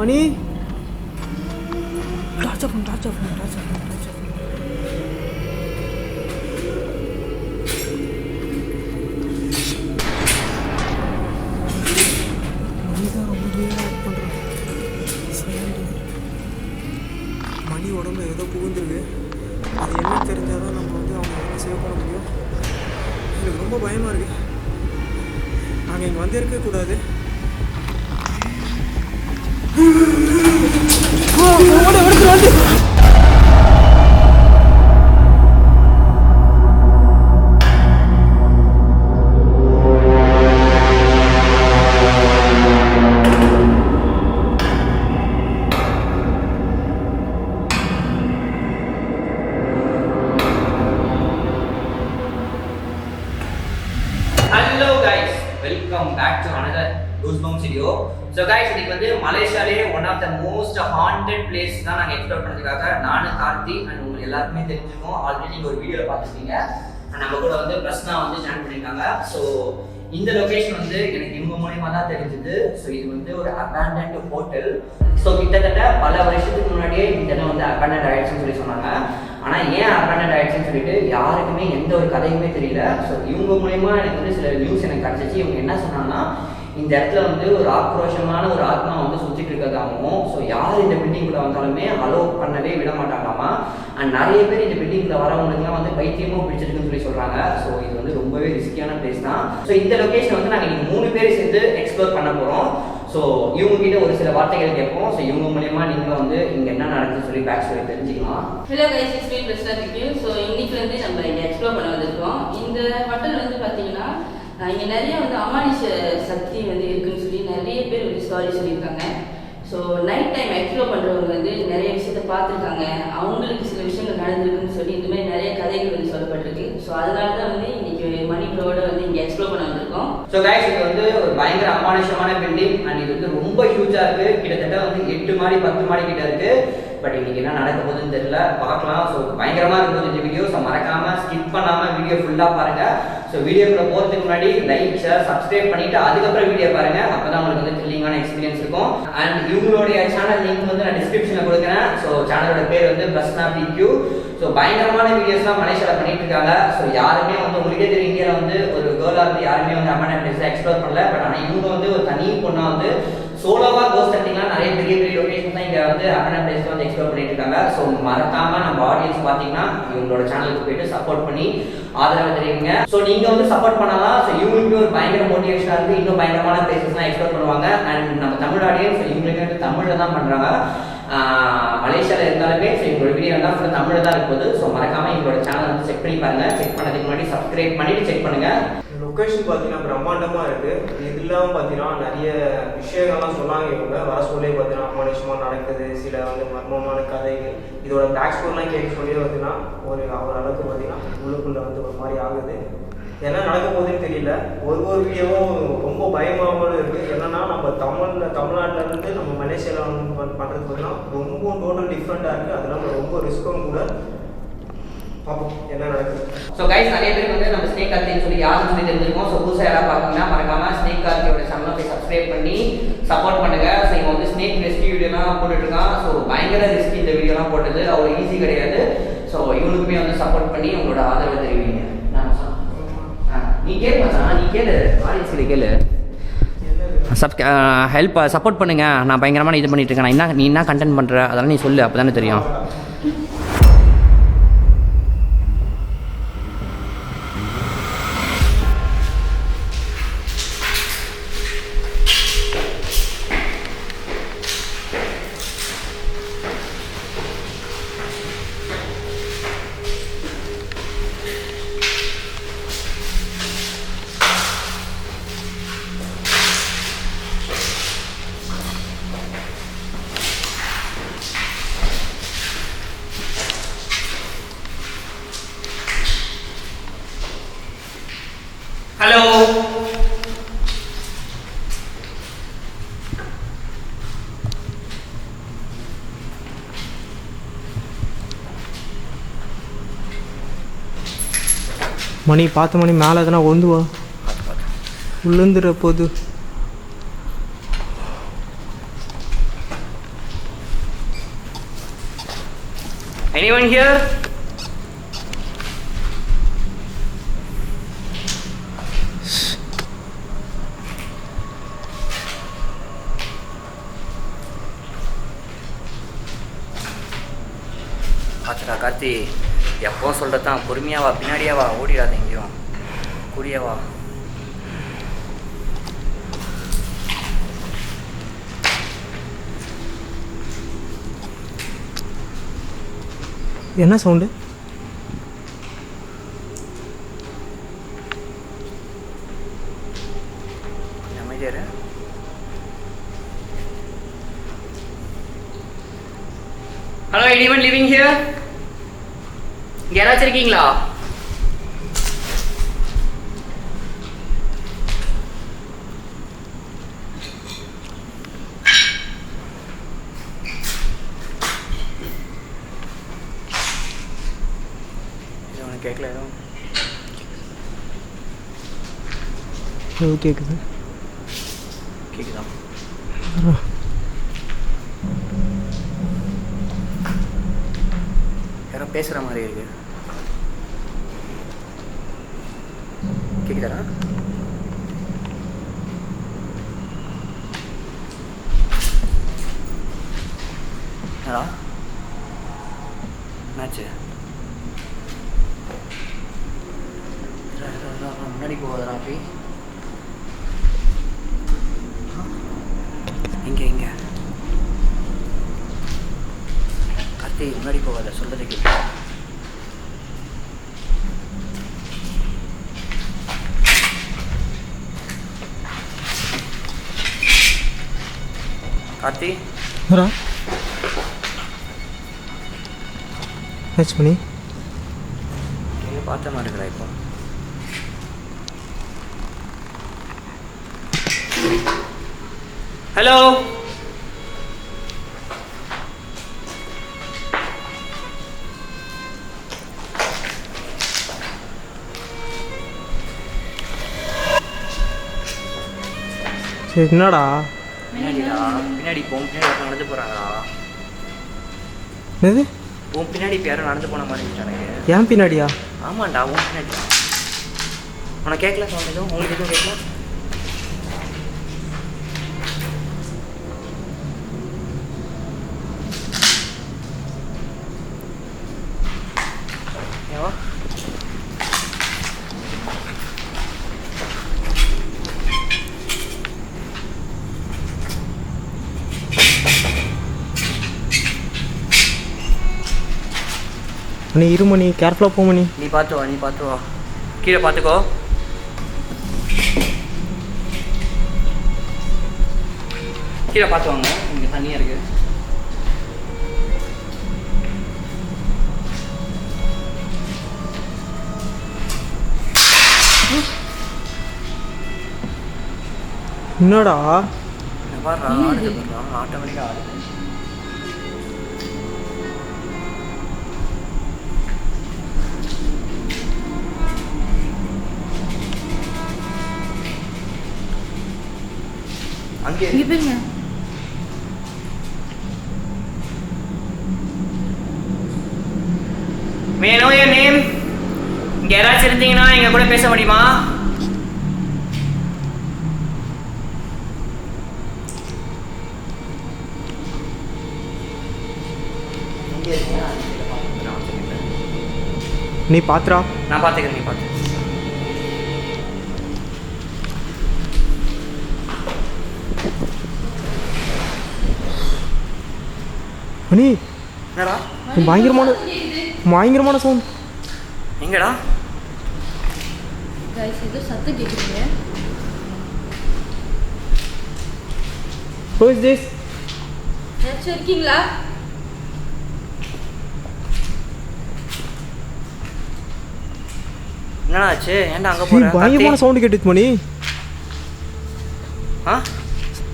Money torch of பண்ணு மணி உடம்புல ஏதோ புகுந்துருக்கு. அது என்ன தெரிஞ்சால் தான் நம்ம வந்து அவங்க என்ன சேவ் பண்ண முடியும். எனக்கு ரொம்ப பயமாக இருக்குது. நாங்கள் இங்கே வந்து இருக்கக்கூடாது. Hello guys, welcome back to another Goosebumps video. So guys, இன்னைக்கு வந்து மலேசியாலே one of the most haunted place தான் நாங்கள் எக்ஸ்ப்ளோர் பண்ணதுக்காக நானும் கார்த்தி அண்ட் உங்களுக்கு எல்லாருக்குமே தெரிஞ்சுக்கோம். ஆல்ரெடி நீங்கள் ஒரு வீடியோவில் பார்த்துருக்கீங்க. நம்ம கூட வந்து பிரஸ்னா வந்து ஜாயின் பண்ணியிருக்காங்க. ஸோ இந்த லொக்கேஷன் வந்து எனக்கு இவங்க மூலியமாக தான் தெரிஞ்சுது. ஸோ இது வந்து ஒரு அபேண்டன்ட் ஹோட்டல். ஸோ கிட்டத்தட்ட பல வருஷத்துக்கு முன்னாடியே இந்த இடம் வந்து அபேண்டன்ட் ஆயிடுச்சுன்னு சொல்லி சொன்னாங்க. ஆனால் ஏன் அபேண்டன்ட் ஆயிடுச்சுன்னு சொல்லிட்டு யாருக்குமே எந்த ஒரு கதையுமே தெரியல. ஸோ இவங்க மூலயமா எனக்கு வந்து சில நியூஸ் எனக்கு கிடச்சிச்சு. இவங்க என்ன சொன்னாங்கன்னா, இந்த இடத்துல வந்து ஒரு ஆக்ரோஷமான ஒரு ஆத்மா வந்து சுற்றிட்டு இருக்கிறதாகவும், ஸோ யார் இந்த பில்டிங்குள்ள வந்தாலுமே அலோவ் பண்ணவே விட மாட்டாங்களாமா. அண்ட் நிறைய பேர் இந்த பில்டிங்குள்ள வரவங்களுக்குலாம் வந்து பைத்தியமும் பிடிச்சிருக்குன்னு சொல்லி சொல்கிறாங்க. ஸோ இது வந்து ரொம்பவே ரிஸ்கியான பிளேஸ் தான். ஸோ இந்த லொக்கேஷன் வந்து நாங்கள் இங்கே 3 பேர் சேர்ந்து எக்ஸ்ப்ளோர் பண்ண போகிறோம். ஸோ இவங்க கிட்ட ஒரு சில வார்த்தைகள் கேட்போம். ஸோ இவங்க மூலயமா நீங்கள் வந்து இங்கே என்ன நடக்குதுன்னு சொல்லி பேக் ஸ்டோரி தெரிஞ்சுக்கலாம். Hello guys, it's me Prasna speaking. So இன்னைக்கு வந்து நம்ம இங்கே எக்ஸ்ப்ளோர் பண்ண வந்திருக்கோம். இந்த ஹோட்டல் வந்து பார்த்தீங்கன்னா இங்கே நிறைய வந்து அமானுஷ சக்தி வந்து இருக்குன்னு சொல்லி நிறைய பேர் வந்து ஸ்டாரி சொல்லியிருக்காங்க. ஸோ நைட் டைம் எக்ஸ்ப்ளோர் பண்ணுறவங்க வந்து நிறைய விஷயத்த பார்த்துருக்காங்க. அவங்களுக்கு சில விஷயங்கள் நடந்திருக்குன்னு சொல்லி இந்த மாதிரி நிறைய கதைகள் வந்து சொல்லப்பட்டிருக்கு. ஸோ அதனால தான் வந்து இன்னைக்கு மணிகளோட வந்து இங்கே எக்ஸ்ப்ளோர் பண்ண வந்திருக்கோம். ஸோ கைஸ், இது வந்து ஒரு பயங்கர அமானுஷமான பில்டிங் அண்ட் இது வந்து ரொம்ப ஹியூஜாக இருக்குது. கிட்டத்தட்ட வந்து 8 மாடி 10 மாடி கிட்ட இருக்குது. பட் இன்னைக்கு என்ன நடக்க போகுதுன்னு தெரியல, பார்க்கலாம். ஸோ பயங்கரமாக இருக்கும் இந்த வீடியோ. ஸோ மறக்காமல் ஸ்கிப் பண்ணாமல் வீடியோ ஃபுல்லாக பாருங்கள். ஸோ வீடியோக்குள்ள போகிறதுக்கு முன்னாடி லைக் ஷேர் சப்ஸ்கிரைப் பண்ணிவிட்டு அதுக்கப்புறம் வீடியோ பாருங்கள். அப்போ தான் உங்களுக்கு வந்து த்ரில்லிங்கான எக்ஸ்பீரியன்ஸ் இருக்கும். அண்ட் இவங்களுடைய சேனல் லிங்க் வந்து நான் டிஸ்கிரிப்ஷனில் கொடுக்குறேன். ஸோ சேனலோட பேர் வந்து பிரஸ்னா பிக்யூ. ஸோ பயங்கரமான வீடியோஸ்லாம் மலேசியாவில் பண்ணிட்டு இருக்காங்க. ஸோ யாருமே வந்து உங்களுக்கே தெரியும், இந்தியாவில் வந்து ஒரு கேர்ளாக இருந்து யாருமே வந்து அம்மா பிளேஸை எக்ஸ்ப்ளோர் பண்ணல. பட் ஆனால் இவங்க வந்து ஒரு தனி பொண்ணாக வந்து சோலோவாக கோஸ்ட் ஹண்டிங்லாம் நிறைய பெரிய பெரிய லொகேஷன் தான் இங்கே வந்து அம்மனா பிளேஸில் வந்து எக்ஸ்ப்ளோர் பண்ணிட்டு இருக்காங்க. ஸோ மறக்காம நம்ம ஆடியன்ஸ் பார்த்தீங்கன்னா இவங்களோட சேனலுக்கு போயிட்டு சப்போர்ட் பண்ணி ஆதரவு தெரியுங்க. ஸோ நீங்கள் வந்து சப்போர்ட் பண்ணலாம். ஸோ இவங்களுக்கு ஒரு பயங்கர மோட்டிவேஷனாக இருந்து இன்னும் பயங்கரமான பிளேசஸ்லாம் எக்ஸ்ப்ளோர் பண்ணுவாங்க. அண்ட் நம்ம தமிழ் ஆடியன்ஸ் இவங்களுக்கு வந்து தமிழில் தான் பண்ணுறாங்க. மலேசியாவில் இருந்தாலுமே ஸோ இவங்களோட வீடியோ தான் ஃபுல்லாக தமிழில் தான் இருக்குது. ஸோ மறக்காம எங்களோட சேனல் வந்து செக் பண்ணி பாருங்க. செக் பண்ணதுக்கு முன்னாடி சப்ஸ்கிரைப் பண்ணிட்டு செக் பண்ணுங்க. லொக்கேஷன் பார்த்தீங்கன்னா பிரம்மாண்டமாக இருக்குது. இது இல்லாமல் பார்த்தீங்கன்னா நிறைய விஷயங்கள்லாம் சொன்னாங்க. இவங்க வர சொல்லே பார்த்தீங்கன்னா அமானுஷமாக நடக்குது, சில வந்து மர்மமான கதைகள், இதோட பேக் ஸ்டோரிலாம் கேட்க சொல்லியே பார்த்தீங்கன்னா ஒரு அளவுக்கு பார்த்தீங்கன்னா உள்ளுக்குள்ளே வந்து ஒரு மாதிரி ஆகுது. என்ன நடக்க போகுதுன்னு தெரியல. ஒரு வீடியோவும் ரொம்ப பயமாகவும் இருக்குது. என்னன்னா நம்ம தமிழ்நாட்டிலேருந்து நம்ம மலேசியாவில் பண்ணுறது பார்த்தீங்கன்னா ரொம்ப டோட்டல் டிஃப்ரெண்ட்டாக இருக்குது. அதனால ரொம்ப ரிஸ்க்கும் கூட. பார்ப்போம் என்ன நடக்குது. ஸோ கைஸ், நிறைய பேர் வந்து நம்ம ஸ்னேக் கார்த்தின்னு சொல்லி யாரும் சொல்லி தெரிஞ்சிருக்கோம். ஸோ புதுசாக யாராவது பார்த்தீங்கன்னா மறக்காம ஸ்னேக் கார்த்தியோட சேனலை போய் சப்ஸ்கிரைப் பண்ணி சப்போர்ட் பண்ணுங்க. ஸோ இவங்க வந்து ஸ்னேக் ரெஸ்கியூ வீடியோலாம் போட்டுட்ருக்கான். ஸோ பயங்கர ரிஸ்க் இந்த வீடியோலாம் போட்டது அவ்வளோ ஈஸி கிடையாது. ஸோ இவங்களுக்குமே வந்து சப்போர்ட் பண்ணி உங்களோட ஆதரவை தெரிவிங்க. நீ கேளு மச்சான், நீ கேளு, ஆடியன்ஸ்கிட்ட கேளு. ஹெல்ப் சப்போர்ட் பண்ணுங்க. நான் பயங்கரமான இது பண்ணிட்டு இருக்கேன். நீ என்ன கண்டென்ட் பண்ணுற அதெல்லாம் நீ சொல்லு, அப்போ தானே தெரியும். ஹலோ, மணி 10 மணி மேலே எதனா ஒந்துவா உள்ளந்துற போது. Anyone here? பார்த்துடா கார்த்தி, எப்போ சொல்கிறதான் பொறுமையாவா, பின்னாடியாவா, ஓடிடாத எங்கேயும், கூடியவா. என்ன சவுண்டு? அமைதியாரு. Hello, anyone living here? இங்கே யாராச்சும் இருக்கீங்களா? கேட்கல எதுவும்? கேட்குது. கேட்குதா? யாரோ பேசுகிற மாதிரி இருக்கு. கேட்குதாடா? என்னடா என்னாச்சு? முன்னாடி போகாதடா அப்படி. இங்கே கார்த்தி, முன்னாடி போகாத, சொல்றது கேட்க. கார்த்தி மேட்ச் பண்ணி எங்கே பார்த்த மாதிரி இருக்கிறா இப்போ? ஹலோ, சரி என்னடா? பின்னாடிடா, பின்னாடி போகும், பின்னாடி நடந்து போகிறாங்களா? எது? உன் பின்னாடி இப்போ யாரும் நடந்து போன மாதிரி இருந்துச்சானே. ஏன் பின்னாடியா? ஆமாண்டா, உன் பின்னாடிடா. உனக்கு கேட்கல சவுண்ட் எதுவும்? உங்களுக்கு எதுவும் கேட்கல? ஏவா நீ இருமணி, கேர்ஃபுல்லாக போமணி. நீ பார்த்து வா, கீழே பார்த்துக்கோ. கீழே பார்த்து வாங்க, இங்கே தண்ணியாக இருக்கு. என்னடா? பாரு, ஆட்டோமேட்டிக்காக ஆடுது. அங்கே போயிருங்க. May I know your name? இங்கே யாராச்சும் இருந்தீங்கன்னா எங்கள் கூட பேச முடியுமா? நீ பாத்துறா. நான் பார்த்துக்கிறேன், நீ பார்த்து. மணி, என்னடா? பயங்கரமான சவுண்ட். எங்கடா? गाइस இது சத்தம் கேக்குதுங்க. Who is this? யாராச்சும் இருக்கீங்களா? என்னடா ஆச்சு? ஏன்டா அங்கே போற? பயங்கரமான சவுண்ட் கேட்டுச்சு மணி. ஆ,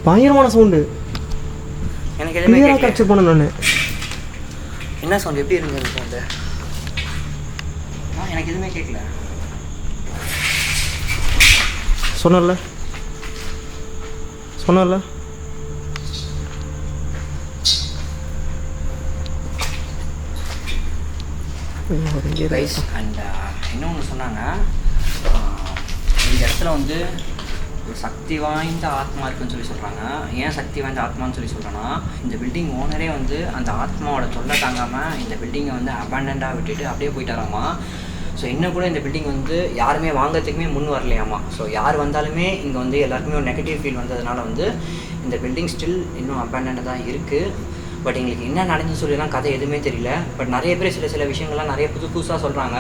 பயங்கரமான சவுண்டு. எனக்கு எதுவுமே கிளியரா கேட்கல. கேப்சர் பண்ண நான். என்ன சவுண்ட்? எப்படி இருந்தது அந்த சவுண்டு? எனக்கு எதுவுமே கேட்கல. சொன்னல ரைஸ் அண்ட் இன்னொன்று சொன்னாங்க, இந்த இடத்துல வந்து ஒரு சக்தி வாய்ந்த ஆத்மா இருக்குன்னு சொல்லி சொல்கிறாங்க. ஏன் சக்தி வாய்ந்த ஆத்மான்னு சொல்லி சொல்கிறேன்னா, இந்த பில்டிங் ஓனரே வந்து அந்த ஆத்மாவோட தொல்லை தாங்காமல் இந்த பில்டிங்கை வந்து அபேண்டண்டாக விட்டுட்டு அப்படியே போயிட்டாராமா. ஸோ இன்னும் கூட இந்த பில்டிங் வந்து யாருமே வாங்கிறதுக்குமே முன் வரலையாமா. ஸோ யார் வந்தாலுமே இங்கே வந்து எல்லாருக்குமே ஒரு நெகட்டிவ் ஃபீல் வந்ததுனால வந்து இந்த பில்டிங் ஸ்டில் இன்னும் அபேண்டண்டாக தான் இருக்குது. பட் எங்களுக்கு என்ன நடந்துன்னு சொல்லிலாம் கதை எதுவுமே தெரியல. பட் நிறைய பேர் சில விஷயங்கள்லாம் நிறைய புதுசாக சொல்கிறாங்க.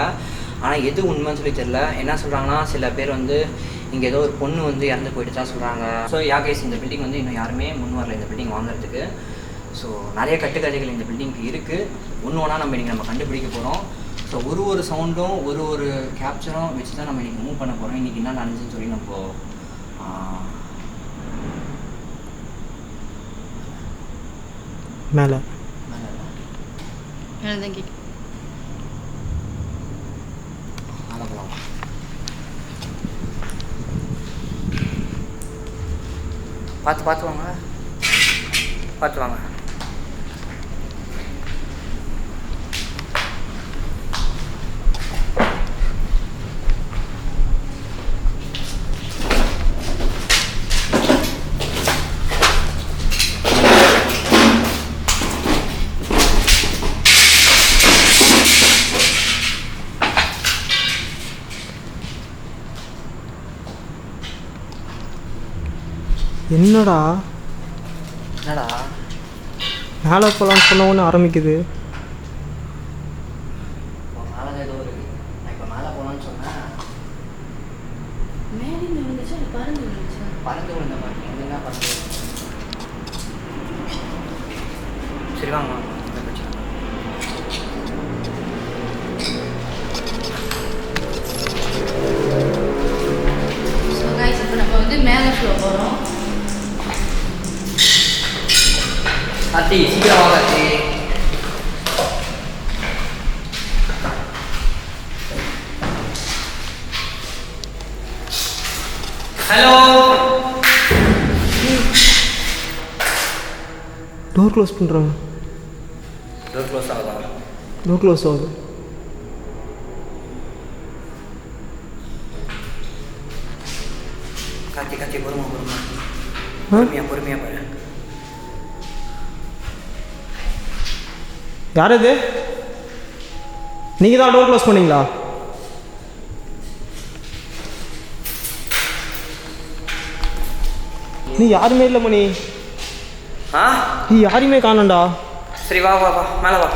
ஆனால் எது உண்மைன்னு சொல்லி தெரியல. என்ன சொல்கிறாங்கன்னா, சில பேர் வந்து இங்கே ஏதோ ஒரு பொண்ணு வந்து இறந்து போயிட்டு தான் சொல்கிறாங்க. ஸோ யாகேஸ் இந்த பில்டிங் வந்து இன்னும் யாருமே முன் வரல இந்த பில்டிங் வாங்குறதுக்கு. ஸோ நிறைய கட்டுக்கதைகள் இந்த பில்டிங்க்கு இருக்குது. ஒன்று ஒன்றா நம்ம கண்டுபிடிக்க போகிறோம். ஸோ ஒரு சவுண்டும் ஒரு கேப்சரும் வச்சு தான் நம்ம இன்றைக்கி மூவ் பண்ண போகிறோம். இன்றைக்கி என்ன நடந்துச்சுன்னு சொல்லி நம்ம மேலே போகலாம். பார்த்து வாங்க. என்னடா மேலே போகலான்னு சொன்ன ஒன்று ஆரம்பிக்குது. மேலே ஏதோ இருக்குது. நான் இப்போ மேலே போகலான்னு சொன்னேன். பறந்து விழுந்த மாதிரி எங்கன்னா பறந்து. சரி வாங்க, பிரச்சனை. ஸோ கைஸ், இப்போ நம்ம வந்து மேலே ஃப்ளோ போகிறோம். அத்தி சீக்கிரம் வாங்க அத்தி. ஹலோ. டோர் க்ளோஸ் பண்ணுறாங்க. டோர் க்ளோஸ் ஆகுதா? டோர் க்ளோஸ் ஆகுது. காத்தி பொறுமையா பாரு. யார் இது? நீங்கள் தான் டோர் க்ளோஸ் பண்ணீங்களா? நீ யாருமே இல்லை மணி. நீ யாரையுமே காணண்டா. சரி வா மேலே வா.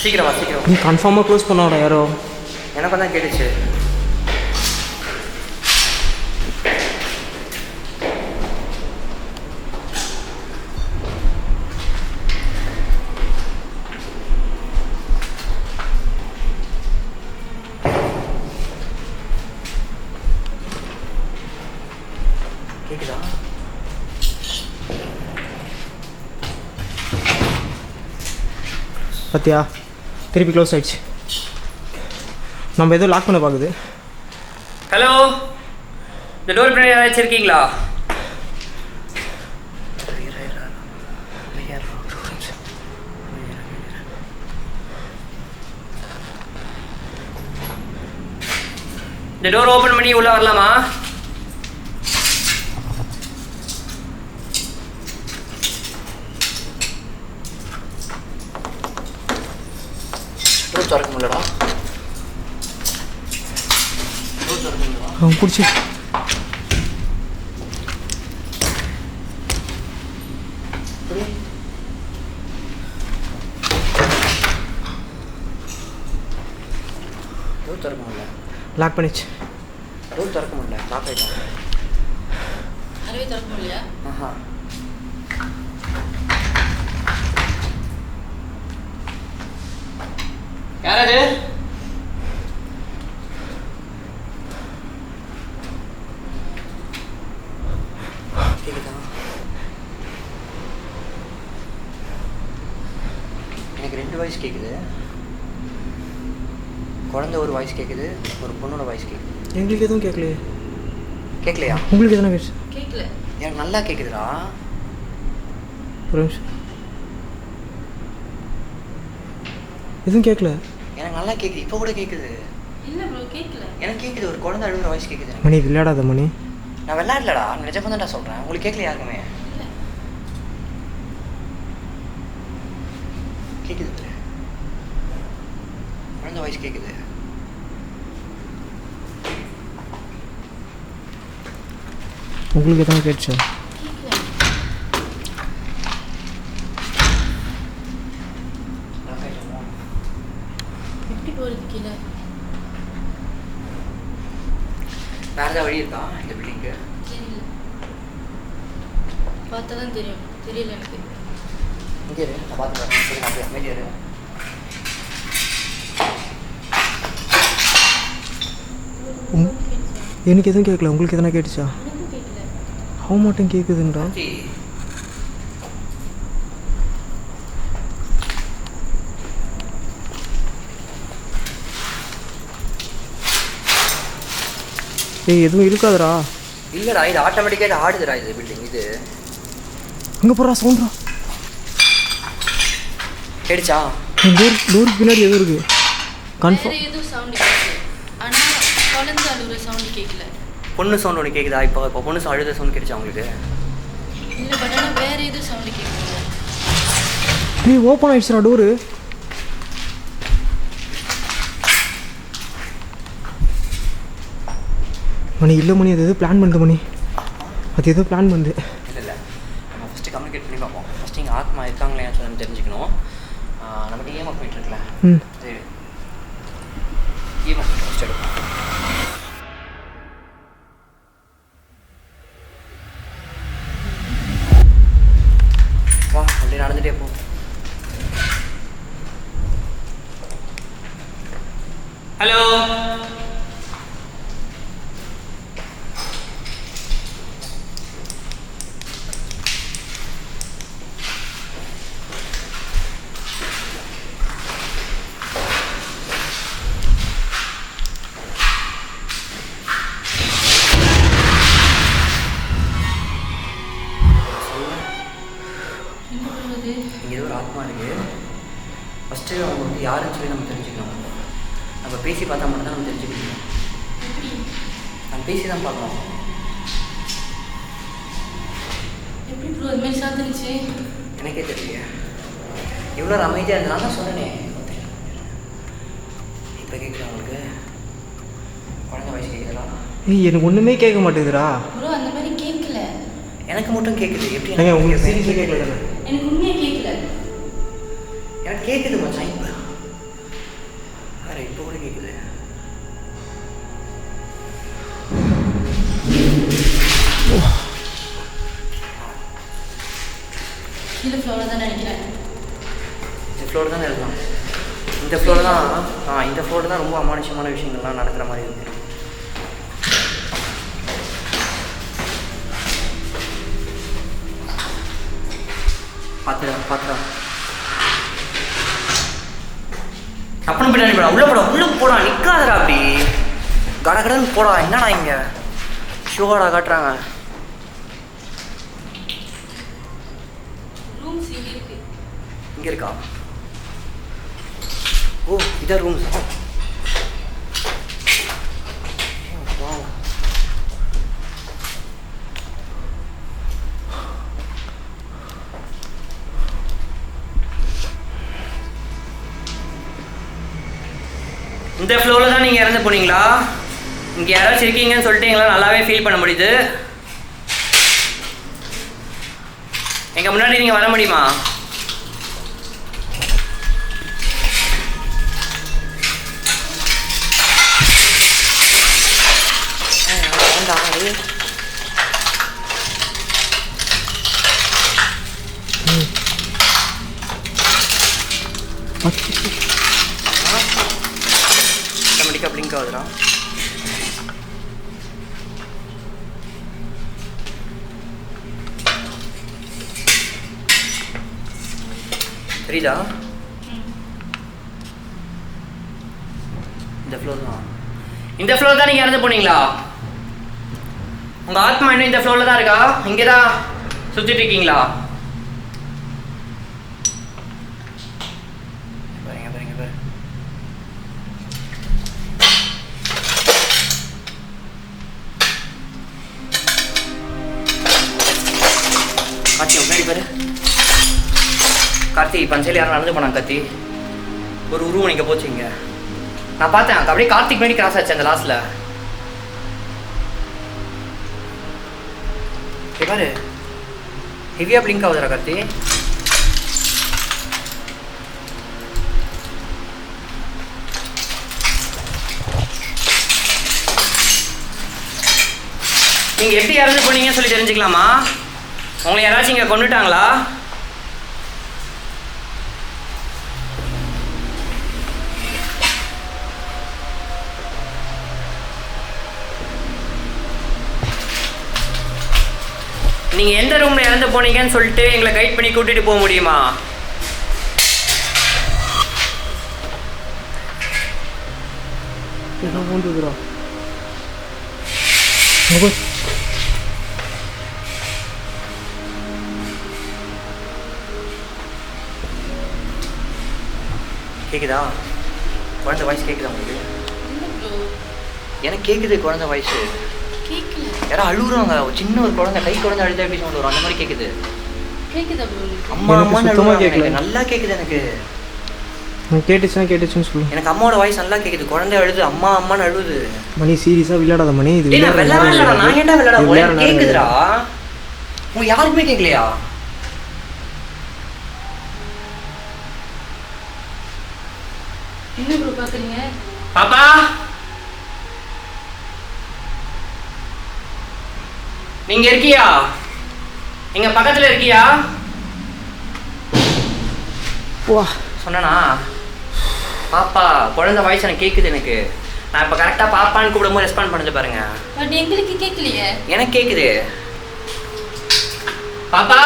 சீக்கிரம் வா. நீ கன்ஃபார்மாக க்ளோஸ் பண்ணாடா யாரோ. எனக்கு தான் கேட்டுச்சு. கேக்குதா? பார்த்தியா, திருப்பி க்ளோஸ் ஆயிடுச்சு. நம்ம எதுவும் லாக் பண்ண பார்க்குது. ஹலோ, இந்த டோர் பின்னாடி யாராச்சும் இருக்கீங்களா? இந்த டோர் ஓப்பன் பண்ணி உள்ள வரலாமா? டோர் திறக்க முடியலடா. பிடிச்சி டோர் திறக்க முடியல. லாக் பண்ணிச்சு. டோர் திறக்க முடியல. லாக் ஆகிட்டாங்க. அதுவே திறக்க முடியலையா? ஆஹா. யாராவது? கேக்குதா? எனக்கு 2 வாய்ஸ் கேட்குது. குழந்தை ஒரு வாய்ஸ் கேட்குது, ஒரு பொண்ணோட வாய்ஸ் கேட்குது. எங்களுக்கு எதுவும் கேட்கலையே. கேட்கலையா? உங்களுக்கு எதுனா கேட்குது? கேட்கல. எனக்கு நல்லா கேட்குதுடா. ஒரு நிமிஷம். எதுவும் கேட்கல. எனக்கு நல்லா கேட்குது. இப்போ கூட கேட்குது. இல்ல ப்ரோ கேட்கல. எனக்கு கேட்குது. ஒரு குழந்தை அழுகுற வாய்ஸ் கேட்குது. மணி விளையாடாத மணி. நான் விளையாடலடா, நிஜமாக தான்டா சொல்கிறேன். உங்களுக்கு கேட்கல யாருக்குமே? கேட்குது. குழந்தை வாய்ஸ் கேட்குது. உங்களுக்கு எதாவது கேட்டுச்சா? எப்படி போகிறது கீழே? வேறு ஏதாவது வழி இருக்கா இந்த பில்டிங்க்கு? தெரியல, பார்த்தா தான் தெரியும். தெரியல எனக்கு. இங்கே இரு, நான் பார்த்துக்கிறேன். சரி, நான் போய் அமைதியாக இரு. எனக்கு எதுவும் கேட்கல. உங்களுக்கு எதனா கேட்டுச்சா? எனக்கும் கேட்கல. அவன் மட்டும் கேட்குதுன்றா. ஏய் எதுவும் இருக்காதுடா. இல்லைடா, இது ஆட்டோமேட்டிக்காக ஆடுதுடா. இது பில்டிங் இது அங்கே போடுறா சவுண்ட்ரா. கேடுச்சா? டோருக்கு பின்னாடி எதுவும் இருக்கு கன்ஃபார்ம். வேற ஏதோ சவுண்ட் கேட்குது, ஆனா குழந்தை அழுகுற சவுண்ட் கேட்கல. பொண்ணு சவுண்ட் ஒன்று கேட்குதா? இப்போ பொண்ணு அழுத சவுண்ட் கேட்டுச்சா உங்களுக்கு? இல்ல, பட் ஆனா வேற ஏதோ சவுண்ட் கேட்குது. ஏய் ஓப்பன் ஆயிடுச்சுடா டோரு. மணி இல்லை மணி, அது எதுவும் பிளான் பண்ணுது மணி. அது எதுவும் பிளான் பண்ணுது. இல்லை, நம்ம ஃபஸ்ட்டு கம்யூனிகேட் பண்ணி பார்ப்போம். ஃபஸ்ட்டு இங்கே ஆத்மா இருக்காங்களே நம்ம தெரிஞ்சுக்கணும். நம்ம டிஎம்ஆ போயிட்டுருக்கல. சரி, டிஎம்ஆ ஃபஸ்ட் எடுப்போம். வா, அப்படியே நடந்துகிட்டே போ. ஹலோ, இங்கே ஏதோ ஒரு ஆத்மா இருக்குது. ஃபஸ்ட்டு அவங்க வந்து யாருன்னு சொல்லி நம்ம தெரிஞ்சுக்கணும். நம்ம பேசி பார்த்தா மட்டும் தான் நம்ம தெரிஞ்சுக்க முடியும். நம்ம பேசி தான் பார்க்கணும். எப்படி ப்ரோ அது மாதிரி சாத்திருச்சு? எனக்கே தெரியல. இவ்வளோ அமைதியாக இருந்தால் தான் சொன்னேனே. இப்போ கேட்குறேன் உங்களுக்கு? குழந்தை வயசு கேட்குறா? ஏய் எனக்கு ஒன்றுமே கேட்க மாட்டேங்குதுடா. ப்ரோ அந்த மாதிரி கேட்கல. எனக்கு மட்டும் கேட்குது. எப்படி உங்களுக்கு சீரியஸாக கேட்கல தானே? எனக்கு உண்மையே கேட்கல. எனக்கு கேட்குது மச்சான். இப்போ வேறு இப்போ கூட கேட்குது. கீழே ஃப்ளோரில் தான் நினைக்கிறேன். இந்த ஃப்ளோர் தான் இருக்கலாம். இந்த ஃப்ளோர் தான். இந்த ஃப்ளோர் தான் ரொம்ப அமானுஷமான விஷயங்கள்லாம் நடக்கிற மாதிரி இருக்குது. பார்த்துடா அப்பனும் பின்னாடி போடா. உள்ளே போடா. நிற்காதடா அப்படி. கடகடன்னு போடா. என்னடா இங்கே ஷோடா காட்டுறாங்க. ரூம்ஸ் இங்கே இருக்கு. இங்கே இருக்கா? ஓ, இதான் ரூம்ஸ். இந்த ஃப்ளோரில் தான் நீங்கள் இறந்து போனீங்களா? இங்கே யாராச்சும் இருக்கீங்கன்னு சொல்லிட்டு எங்களால் நல்லாவே ஃபீல் பண்ண முடியுது. எங்கள் முன்னாடி நீங்கள் வர முடியுமா? ஆட்டோமேட்டிக்காக பிளிங்க் ஆகுதுடா. தெரியுதா? இந்த ஃப்ளோர் தான் நீங்கள் இறந்து போனீங்களா? உங்கள் ஆத்மா இன்னும் இந்த ஃப்ளோரில் தான் இருக்கா? இங்கே தான் சுற்றிட்டு இருக்கீங்களா? பாருங்க பாருங்க பாரு. கார்த்தி முன்னாடி பாரு. கார்த்தி பஞ்சையில் யாரும் நடந்து போனாங்க. கார்த்தி ஒரு உருவம் நீங்கள் போச்சுங்க. நான் பார்த்தேன் அப்படியே கார்த்திக் முன்னாடி கிராஸ் ஆச்சு அந்த லாஸ்ட்ல. பாரு ஹெவியா பிளிங்க் ஆகுதுடா கார்த்தி. நீங்க எப்படி இறந்து போனீங்கன்னு சொல்லி தெரிஞ்சுக்கலாமா? உங்களை யாராச்சும் இங்க கொண்டுட்டாங்களா? நீங்க எந்த ரூம்ல இறந்து போனீங்கன்னு சொல்லிட்டு எங்களை கைட் பண்ணி கூட்டிட்டு போக முடியுமா? கேக்குதா? குழந்தை வாய்ஸ் கேக்குதா உங்களுக்கு? எனக்கு கேக்குது குழந்தை வாய்ஸ். யாரும் அழுகுறாங்க. சின்ன ஒரு குழந்தை கை குழந்தை அழுதா எப்படி சவுண்ட் வரும் அந்த மாதிரி கேக்குது. அம்மா அம்மான்னு அழுகுறாங்க. நல்லா கேக்குது எனக்கு. கேட்டுச்சுன்னு சொல்லு. எனக்கு அம்மாவோட வாய்ஸ் நல்லா கேக்குது. குழந்தை அழுது அம்மா அம்மான்னு அழுகுது. மணி சீரியஸா விளையாடாத மணி. இது விளையாடல. நான் ஏன்டா விளையாட போறேன்? கேக்குதுடா. உங்க யாருக்குமே கேட்கலையா? என்ன ப்ரோ பாக்குறீங்க? பாப்பா நீங்க இருக்கியா? எங்க பக்கத்துல இருக்கியா? வா சொன்னா பாப்பா குழந்தை வாய்ஸ் எனக்கு கேக்குது. எனக்கு நான் இப்ப கரெக்டா பாப்பான்னு கூப்பிடும்போது ரெஸ்பாண்ட் பண்ணுது பாருங்க. பட் எங்களுக்கு கேட்கலையே. எனக்கு கேக்குது. பாப்பா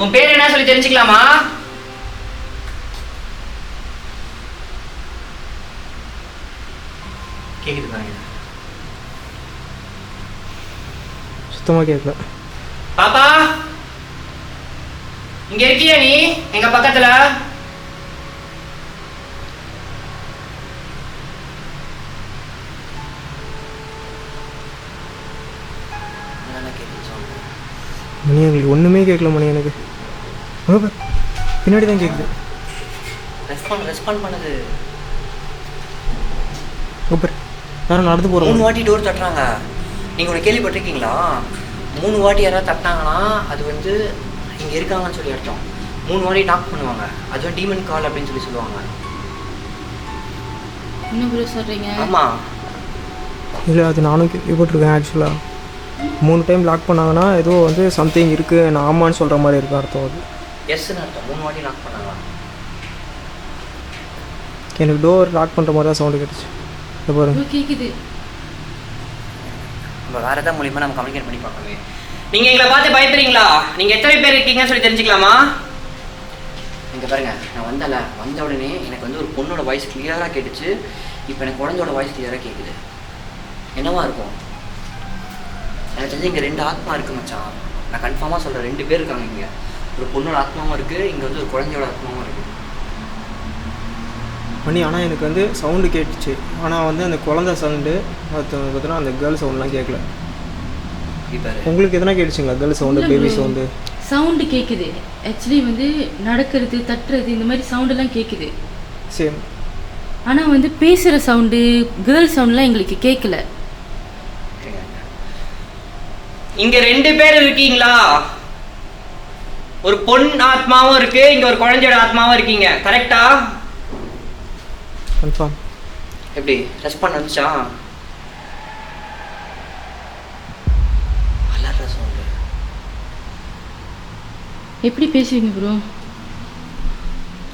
உன் பேர் என்ன சொல்லி தெரிஞ்சுக்கலாமா? கேக்குது பாருங்க. சுத்தமா கேட்கல. பாப்பா இங்க இருக்கியா நீ எங்க பக்கத்துல? மணி எங்களுக்கு ஒண்ணுமே கேட்கல மணி. எனக்கு பின்னாடி தான் கேக்குது. ரெஸ்பாண்ட் பண்ணுது. யாரும் நடந்து போறோம். 3 வாட்டி டோர் தட்டுறாங்க. நீங்க ஒன்று கேள்விப்பட்டிருக்கீங்களா? 3 வாட்டி யாராவது தட்டினாங்கன்னா அது வந்து இங்க இருக்காங்கன்னு சொல்லி அர்த்தம். 3 வாட்டி நாக் பண்ணுவாங்க. அது வந்து டீமன் கால் அப்படின்னு சொல்லி சொல்லுவாங்க. என்ன ப்ரோ சொல்றீங்க? ஆமா இல்லை அது நானும் கேள்விப்பட்டிருக்கேன். ஆக்சுவலாக 3 டைம் லாக் பண்ணாங்கன்னா ஏதோ வந்து சம்திங் இருக்குது நான் ஆமான்னு சொல்கிற மாதிரி இருக்கு அர்த்தம். அது எஸ்ன்னு அர்த்தம். 3 வாட்டி லாக் பண்ணாங்க. எனக்கு டோர் லாக் பண்ணுற மாதிரி தான் சவுண்டு கேட்டுச்சு. இது பாருங்க கேக்குது. நம்ம வேற ஏதாவது மூலியமா நம்ம கம்யூனிகேட் பண்ணி பார்க்கவே. நீங்க எங்களை பார்த்து பயப்படுறீங்களா? நீங்க எத்தனை பேர் இருக்கீங்கன்னு சொல்லி தெரிஞ்சுக்கலாமா? இங்க பாருங்க நான் வந்த உடனே எனக்கு வந்து ஒரு பொண்ணோட வாய்ஸ் கிளியரா கேட்டுச்சு. இப்போ எனக்கு குழந்தையோட வாய்ஸ் கிளியரா கேட்குது. என்னவா இருக்கும்? எனக்கு தெரிஞ்சு இங்கே 2 ஆத்மா இருக்கு மச்சான். நான் கன்ஃபார்மாக சொல்கிறேன் 2 பேர் இருக்காங்க இங்கே. ஒரு பொண்ணோட ஆத்மாவும் இருக்குது, இங்கே வந்து ஒரு குழந்தையோட ஆத்மாவும் இருக்குது. மணி ஆனால் எனக்கு வந்து சவுண்டு கேட்டுச்சு. ஆனால் வந்து அந்த குழந்தை சவுண்டு அது பார்த்தீங்கன்னா அந்த கேர்ள் சவுண்ட்லாம் கேட்கல. இப்போ உங்களுக்கு எதனா கேட்டுச்சுங்களா? Girl sound baby sound sound கேட்குது. ஆக்சுவலி வந்து நடக்கிறது தட்டுறது இந்த மாதிரி சவுண்டெல்லாம் கேட்குது. சேம். ஆனால் வந்து பேசுகிற சவுண்டு கேர்ள் சவுண்ட்லாம் எங்களுக்கு கேட்கல. இங்க 2 பேர் இருக்கீங்களா? ஒரு பொன் ஆத்மாவும் இருக்கு, இங்க ஒரு குழந்தையோட ஆத்மாவும் இருக்கீங்க. கரெக்டா? கன்ஃபார்ம். எப்படி ரெஸ்பாண்ட் வந்துச்சா? அலற சவுண்ட். எப்படி பேசுவீங்க ப்ரோ?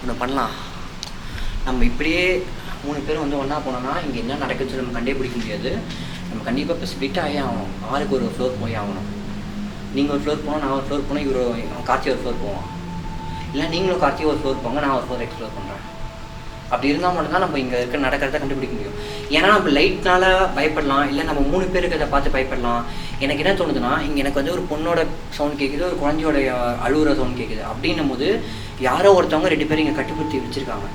ஒன்று பண்ணலாம். நம்ம இப்படியே 3 பேரும் வந்து ஒன்றா போனோம்னா இங்கே என்ன நடக்குதுன்னு நம்ம கண்டே பிடிக்க முடியாது. நம்ம கண்டிப்பாக இப்போ ஸ்பிட் ஆகி ஆகணும். ஆளுக்கு ஒரு ஃப்ளோர் போய் ஆகணும். நீங்கள் ஒரு ஃப்ளோர் போனோம், நான் ஒரு ஃப்ளோர் போனேன், இவர் கார்த்தி ஒரு ஃப்ளோர் போவோம். இல்லை நீங்களும் கார்த்தி ஒரு ஃப்ளோர் போங்க, நான் ஒரு ஃப்ளோர் எக்ஸ்ப்ளோர் பண்ணுறேன். அப்படி இருந்தால் மட்டும்தான் நம்ம இங்கே இருக்க நடக்கிறத கண்டுபிடிக்க முடியும். ஏன்னா நம்ம லைட்னால பயப்படலாம், இல்லை நம்ம 3 பேருக்கு அதை பார்த்து பயப்படலாம். எனக்கு என்ன தோணுதுன்னா, இங்கே எனக்கு வந்து ஒரு பொண்ணோட சவுண்ட் கேட்குது, ஒரு குழந்தையோட அழுகுற சவுண்ட் கேட்குது. அப்படின்னும் போது யாரோ ஒருத்தவங்க 2 பேரும் இங்கே கட்டுப்படுத்தி வச்சுருக்காங்க.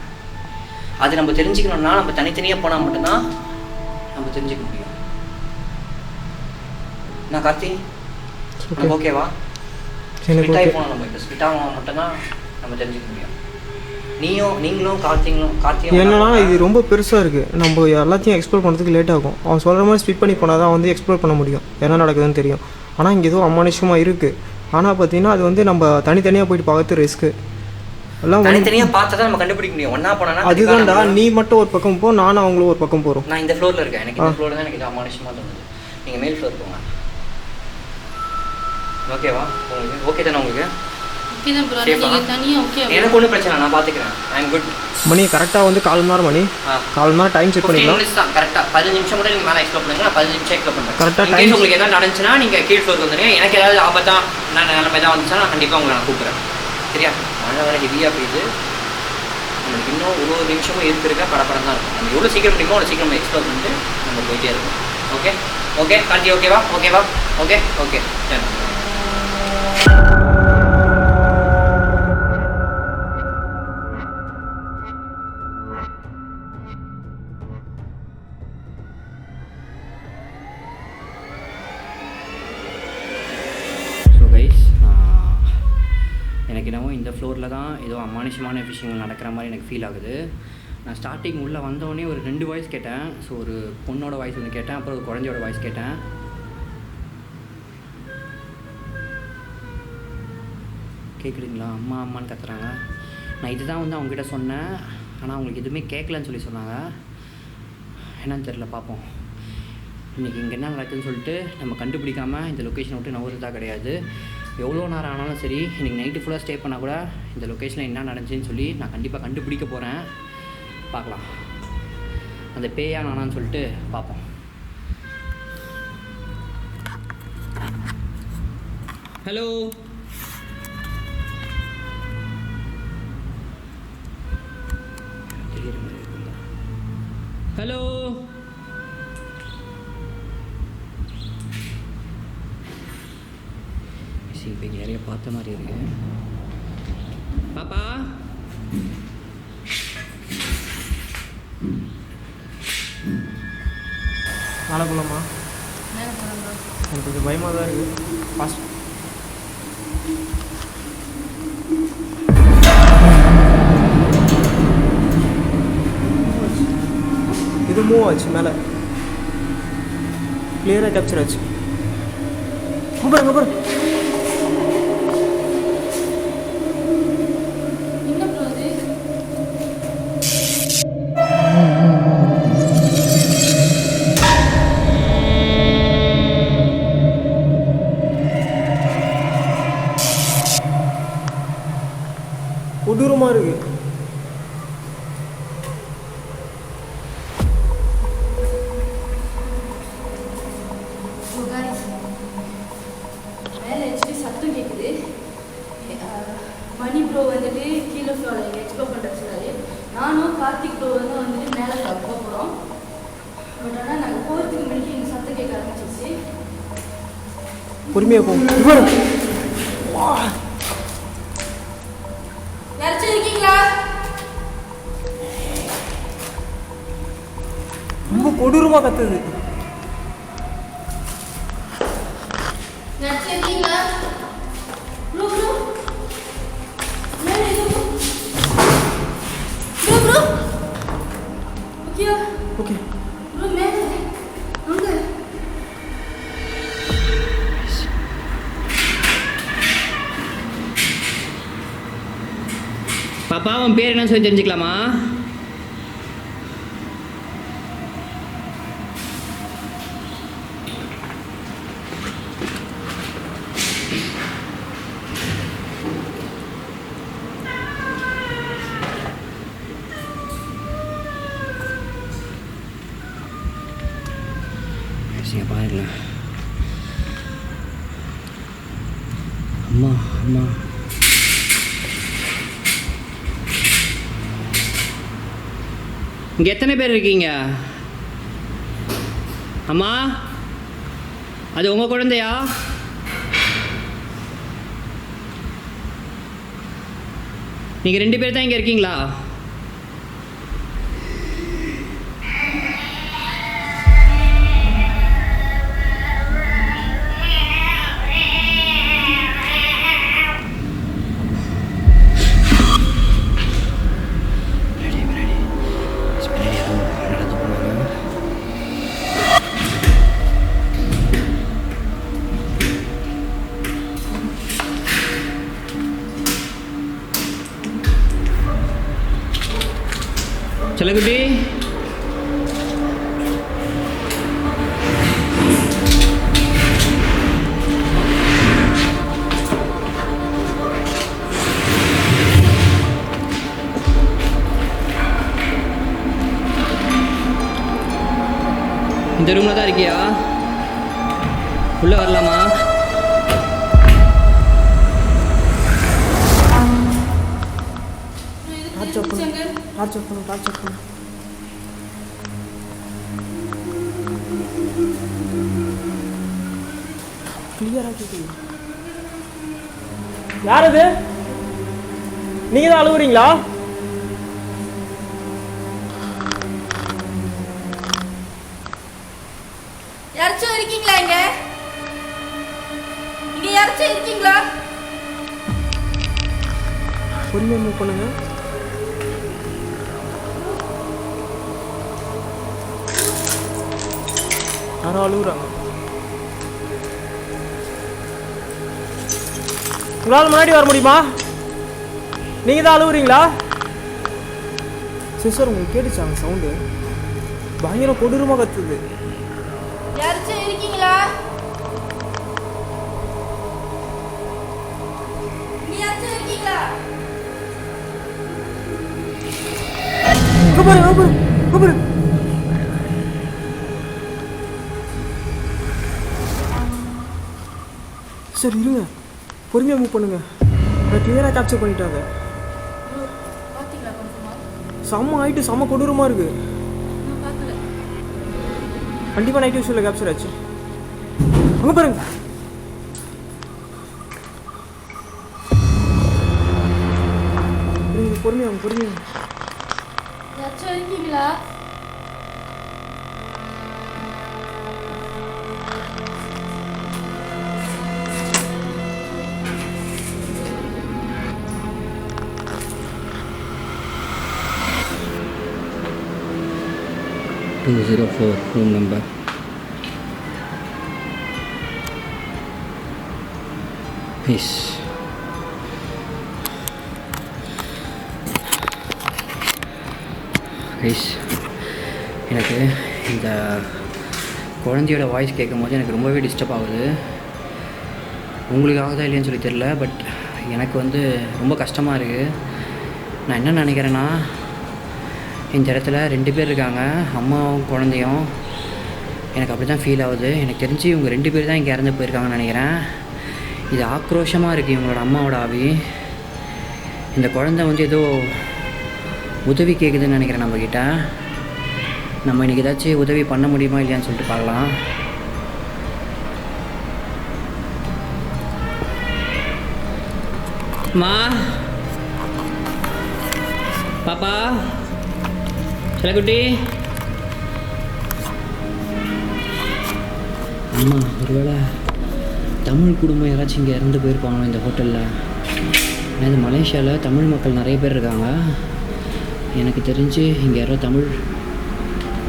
அது நம்ம தெரிஞ்சுக்கணும்னா நம்ம தனித்தனியாக போனால் மட்டும்தான் நம்ம தெரிஞ்சுக்க முடியும். நான் கார்த்தி நமக்கு ஓகேவா? ஸ்பிட்டாகி போனோம், நம்ம இப்போ ஸ்பிட்டாக மட்டும்தான் நம்ம தெரிஞ்சுக்க முடியும். நீங்களும் கார்த்தியும் என்னன்னா இது ரொம்ப பெருசாக இருக்குது, நம்ம எல்லாத்தையும் எக்ஸ்ப்ளோர் பண்ணுறதுக்கு லேட் ஆகும். அவன் சொல்கிற மாதிரி ஸ்பிட் பண்ணி போனால் தான் வந்து எக்ஸ்ப்ளோர் பண்ண முடியும், என்ன நடக்குதுன்னு தெரியும். ஆனால் இங்கே ஏதோ அமானுஷமாக இருக்குது. ஆனால் பார்த்தீங்கன்னா அது வந்து நம்ம தனித்தனியாக போயிட்டு பார்க்கறது ரிஸ்க்கு. எல்லாம் தனித்தனியாக பார்த்தா தான் நம்ம கண்டுபிடிக்க முடியும். ஒன்றா போனா அதுதான்டா, நீ மட்டும் ஒரு பக்கம் போ, நானும் அவங்களும் ஒரு பக்கம் போகிறோம். நான் இந்த ஃப்ளோரில் இருக்கேன், எனக்கு இந்த ஃப்ளோர் தான் எனக்கு இது அமானுஷமாக தோணுது. நீங்கள் மேல் ஃப்ளோர் போங்க. ஓகேவா உங்களுக்கு? ஓகே தானே உங்களுக்கு? எனக்கு ஒன்றும் பிரச்சனை, நான் பார்த்துக்கிறேன். I am good. மணி கரெக்டாக வந்து 1/4 மணி நேரம், மணி 1/4 மணி நேரம் டைம் செக் பண்ணிக்கலாம். கரெக்டாக 15 நிமிஷம் கூட நீங்கள் மேலே எக்ஸ்ப்ளோர் பண்ணுங்க. நான் 15 நிமிஷம் எக்ஸ்ப்ளோர் பண்ணுறேன். கரெக்டாக டைம். உங்களுக்கு எதாவது நடந்துச்சுன்னா நீங்கள் கீழ் ஃப்ளோருக்கு வந்துடுங்க. எனக்கு ஏதாவது ஆபத்தாக நிலைமை தான் வந்துச்சுன்னா நான் கண்டிப்பாக உங்களை நான் கூப்பிட்றேன். சரியா? மழை வேறு ஹெவியாக பெய்யுது. நம்மளுக்கு இன்னும் ஒரு நிமிஷமும் இருக்க படப்படம் தான் இருக்கும். நம்ம எவ்வளோ சீக்கிரம் முடியுமோ அவ்வளோ சீக்கிரம் நம்ம எக்ஸ்ப்ளோர் பண்ணிட்டு நம்ம போயிட்டே இருக்கோம். ஓகே ஓகே கார்த்தி, ஓகேவா? ஓகே ஓகே சரி. எனக்கு என்னவோ இந்த ஃப்ளோரில் தான் ஏதோ அமானுஷமான விஷயங்கள் நடக்கிற மாதிரி எனக்கு ஃபீல் ஆகுது. நான் ஸ்டார்டிங் உள்ளே வந்தோடனே ஒரு 2 வாய்ஸ் கேட்டேன். ஸோ ஒரு பொண்ணோட வாய்ஸ் ஒன்று கேட்டேன், அப்புறம் ஒரு குழந்தையோட வாய்ஸ் கேட்டேன். கேட்குறீங்களா? அம்மா அம்மான்னு கத்துறாங்க. நான் இதுதான் வந்து அவங்ககிட்ட சொன்னேன், ஆனால் அவங்களுக்கு எதுவுமே கேட்கலன்னு சொல்லி சொன்னாங்க. என்னன்னு தெரில, பார்ப்போம். இன்றைக்கி இங்கே என்ன நடக்குதுன்னு சொல்லிட்டு நம்ம கண்டுபிடிக்காமல் இந்த லொக்கேஷனை விட்டு நவுறதா கிடையாது. எவ்வளோ நேரம் ஆனாலும் சரி, இன்றைக்கி நைட்டு ஃபுல்லாக ஸ்டே பண்ணால் கூட இந்த லொக்கேஷனில் என்ன நடந்துச்சுன்னு சொல்லி நான் கண்டிப்பாக கண்டுபிடிக்க போகிறேன். பார்க்கலாம், அந்த பேயா நானான்னு சொல்லிட்டு பார்ப்போம். ஹலோ, ஹலோ, இப்போ நிறைய பார்த்த மாதிரி இருக்கு. பாப்பா, நாளை போகலாமா? எனக்கு கொஞ்சம் பயமாக தான் இருக்குது. ஃபாஸ்ட் இது மூவ் ஆச்சு, மேலே கிளியராக கேப்சர் ஆச்சு. அப்புறம் கொடூரமாக இருக்குது. சத்தம் கேட்குது. மணி ப்ரோ வந்துட்டு கீழே ஃப்ளோரில் எக்ஸ்ப்ளோர் பண்ணுறது சொன்னாரு. நானும் கார்த்திக் ப்ரோ வந்துட்டு மேலே போகிறோம். பட் ஆனால் நாங்கள் போகிறதுக்கு முன்னாடி எங்கள் சத்தம் கேட்க ஆரம்பிச்சிச்சு. பொறுமையாக போகும். யாராச்சும் இருக்கீங்களா? ரொம்ப கொடூரமாக கத்துது. யாராச்சும் இருக்கீங்களா? ப்ரோ ப்ரோ மேலே ப்ரோ ப்ரோ ஓகேயா? ஓகே ப்ரோ மேலே அங்கே பாப்பா, அவன் பேர் என்னன்னு சொல்லி தெரிஞ்சுக்கலாமா? பாருங்க, அம்மா அம்மா இங்கே எத்தனை பேர் இருக்கீங்க? அம்மா, அது உங்கள் குழந்தையா? நீங்கள் 2 பேர் தான் இங்கே இருக்கீங்களா? செல்லக்குட்டி, இந்த ரூமில் தான் இருக்கியா? உள்ளே வரலாமா? டார்ச் ஆஃப் பண்ணு. கிளியராக கேட்குது. யார் அது? நீங்கள் தான் அழுகுறீங்களா? யாராச்சும் இருக்கீங்களா இங்க? இங்க யாராச்சும் இருக்கீங்களா? பொறுமையாக மூவ் பண்ணுங்க. யாரும் அழுகுறாங்க. உங்களால் முன்னாடி வர முடியுமா? நீங்கள் தான் அழுகுறீங்களா? சிஸ்டர், உங்களுக்கு கேட்டுச்சாங்க சவுண்டு? பயங்கர கொடூரமாக கத்துது. யாராச்சும் இருக்கீங்களா? இங்க யாராச்சும் இருக்கீங்களா? பாரு. சரி இருங்க, பொறுமையாக மூவ் பண்ணுங்க. அதை கிளியராக கேப்சர் பண்ணிட்டாங்க. பாத்தீங்களா கன்ஃபார்மா? செம்ம ஆயிட்டு, செம்ம கொடூரமாக இருக்கு. நான் பார்க்கல. கண்டிப்பாக நைட் விஷுவலில் கேப்சர் ஆச்சு. அங்கே பாருங்க. பொறுமையாக. யாராச்சும் இருக்கீங்களா? room number. Yes. Guys, எனக்கு இந்த குழந்தையோட வாய்ஸ் கேட்கும் போது எனக்கு ரொம்பவே டிஸ்டர்ப் ஆகுது. உங்களுக்கு ஆகுதா இல்லையான்னு சொல்லி தெரில, பட் எனக்கு வந்து ரொம்ப கஷ்டமாக இருக்குது. நான் என்ன நினைக்கிறேன்னா, இந்த இடத்துல 2 பேர் இருக்காங்க, அம்மாவும் குழந்தையும். எனக்கு அப்படி தான் ஃபீல் ஆகுது. எனக்கு தெரிஞ்சு இவங்க 2 பேர் தான் இங்கே இறந்து போயிருக்காங்கன்னு நினைக்கிறேன். இது ஆக்ரோஷமாக இருக்குது இவங்களோட அம்மாவோட ஆவி. இந்த குழந்தை வந்து ஏதோ உதவி கேட்குதுன்னு நினைக்கிறேன் நம்மக்கிட்ட. நம்ம இன்றைக்கி ஏதாச்சும் உதவி பண்ண முடியுமா இல்லையான்னு சொல்லிட்டு பார்க்கலாம். மா, பாப்பா, செல்லக்குட்டி, அம்மா, ஒருவேளை தமிழ் குடும்பம் யாராச்சும் இங்கே இறந்து போயிருப்பாங்களோ இந்த ஹோட்டலில். இது மலேசியாவில் தமிழ் மக்கள் நிறைய பேர் இருக்காங்க. எனக்கு தெரிஞ்சு இங்கே யாரோ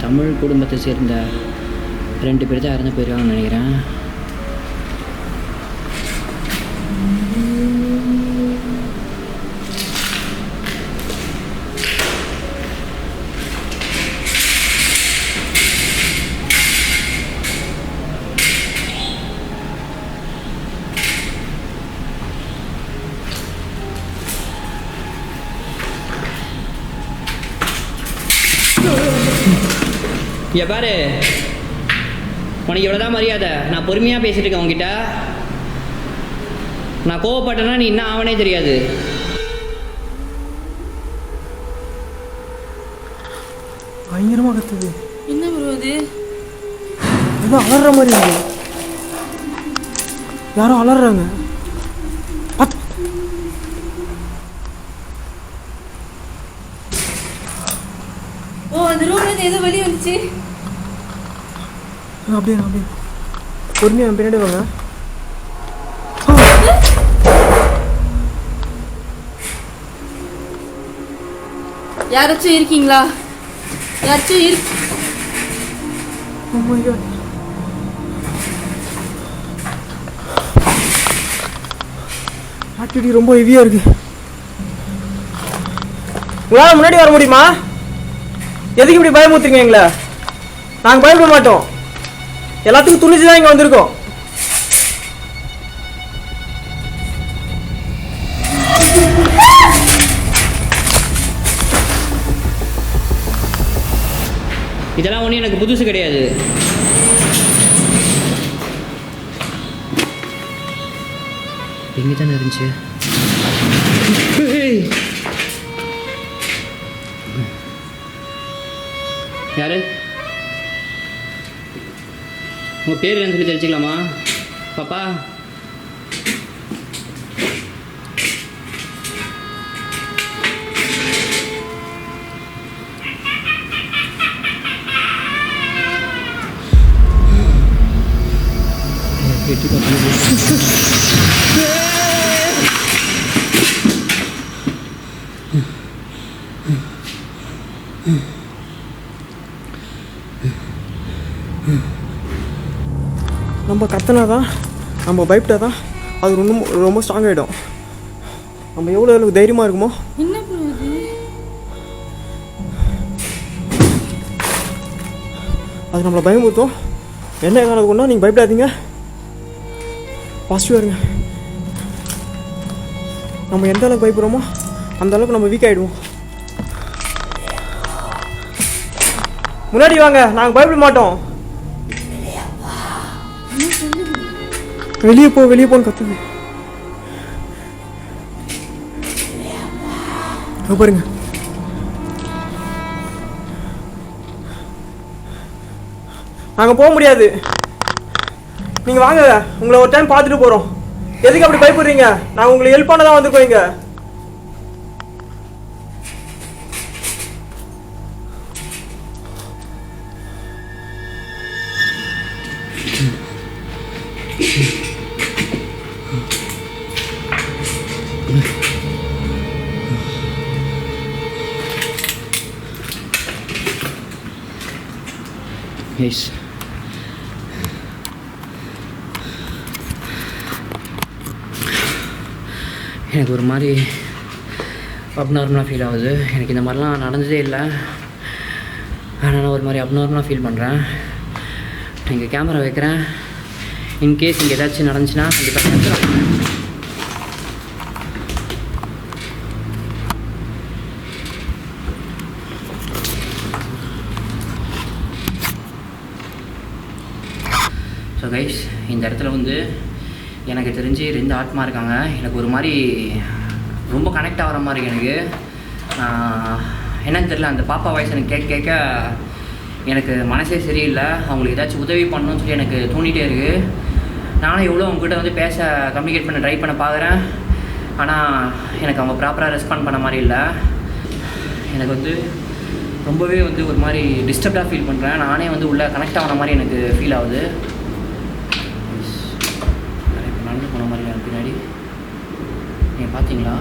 தமிழ் குடும்பத்தை சேர்ந்த 2 பேர் தான் இறந்து போயிருக்காங்கன்னு நினைக்கிறேன். இங்கே பாரு, உனக்கு எவ்வளோதான் மரியாதை. நான் பொறுமையாக பேசிட்டு இருக்கேன் உங்ககிட்ட. நான் கோவப்பட்டேன்னா நீ என்ன ஆவனே தெரியாது. பயங்கரமாக கத்துது. என்ன ப்ரோ இது? ஏதோ அலற மாதிரி இருக்கு. யாரோ அலறாங்க. ஓ அந்த ரூம்ல இருந்து ஏதோ வெளியே வந்துச்சு. அப்படியே அப்படியே பொறுமையாக பின்னாடி வாங்க. யாராச்சும் இருக்கீங்களா? யாராச்சும் இருக்கு? Oh my God. ஆக்டிவிட்டி ரொம்ப ஹெவியாக இருக்கு. உங்களால் முன்னாடி வர முடியுமா? எதுக்கு இப்படி பயமுறுத்துறீங்க எங்களை? நாங்கள் பயப்பட மாட்டோம். எல்லாத்துக்கும் துணிச்சு தான் இங்கே வந்திருக்கோம். இதெல்லாம் ஒன்றும் எனக்கு புதுசு கிடையாது. எங்கே தானே இருந்துச்சு? யாரு? உங்கள் பேர் என்னன்னு சொல்லி தெரிஞ்சுக்கலாமா பாப்பா? நம்ம கத்தினாதான், நம்ம பயப்பட்டாதான் அது ரொம்ப ரொம்ப ஸ்ட்ராங் ஆகிடும். நம்ம எவ்வளோ எவ்வளோ தைரியமாக இருக்குமோ. என்ன பண்ணுது? அது நம்மளை பயமுறுத்தும். என்ன காரணம் கொண்டா நீங்கள் பயப்படாதீங்க, பாசிட்டிவாக இருங்க. நம்ம எந்த அளவுக்கு பயப்படுறோமோ அந்த அளவுக்கு நம்ம வீக் ஆகிடுவோம். முன்னாடி வாங்க, நாங்கள் பயப்பட மாட்டோம். வெளியே போன்னு கத்துது. பாருங்க, நாங்கள் போக முடியாது. நீங்கள் வாங்க, உங்களை ஒரு டைம் பார்த்துட்டு போகிறோம். எதுக்கு அப்படி பயப்படுறீங்க? நாங்கள் உங்களுக்கு ஹெல்ப் பண்ண தான் வந்திருக்கோம் இங்கே. எஸ், எனக்கு ஒரு மாதிரி அப்நார்மலாக ஃபீல் ஆகுது. எனக்கு இந்த மாதிரிலாம் நடந்ததே இல்லை. ஆனால் நான் ஒரு மாதிரி அப்நார்மலாக ஃபீல் பண்ணுறேன். இங்கே கேமரா வைக்கிறேன். இன்கேஸ் இங்கே ஏதாச்சும் நடந்துச்சுன்னா கண்டிப்பாக எடுத்துக்கலாம். ஸோ கைஸ், இந்த இடத்துல வந்து எனக்கு தெரிஞ்சு 2 ஆத்மா இருக்காங்க. எனக்கு ஒரு மாதிரி ரொம்ப கனெக்ட் ஆகிற மாதிரி எனக்கு என்னன்னு தெரியல. அந்த பாப்பா வாய்ஸ் எனக்கு கேட்க கேட்க எனக்கு மனசே சரியில்லை. அவங்களுக்கு ஏதாச்சும் உதவி பண்ணணும்னு சொல்லி எனக்கு தோணிகிட்டே இருக்குது. நானும் எவ்வளோ அவங்ககிட்ட வந்து பேச கம்யூனிகேட் பண்ண ட்ரை பண்ண பார்க்குறேன். ஆனால் எனக்கு அவங்க ப்ராப்பராக ரெஸ்பாண்ட் பண்ண மாதிரி இல்லை. எனக்கு வந்து ரொம்பவே வந்து ஒரு மாதிரி டிஸ்டர்ப்டாக ஃபீல் பண்ணுறேன். நானே வந்து உள்ளே கனெக்ட் ஆகின மாதிரி எனக்கு ஃபீல் ஆகுது. நடந்து போன மாதிரி எனக்கு பின்னாடி நீங்கள் பார்த்தீங்களா?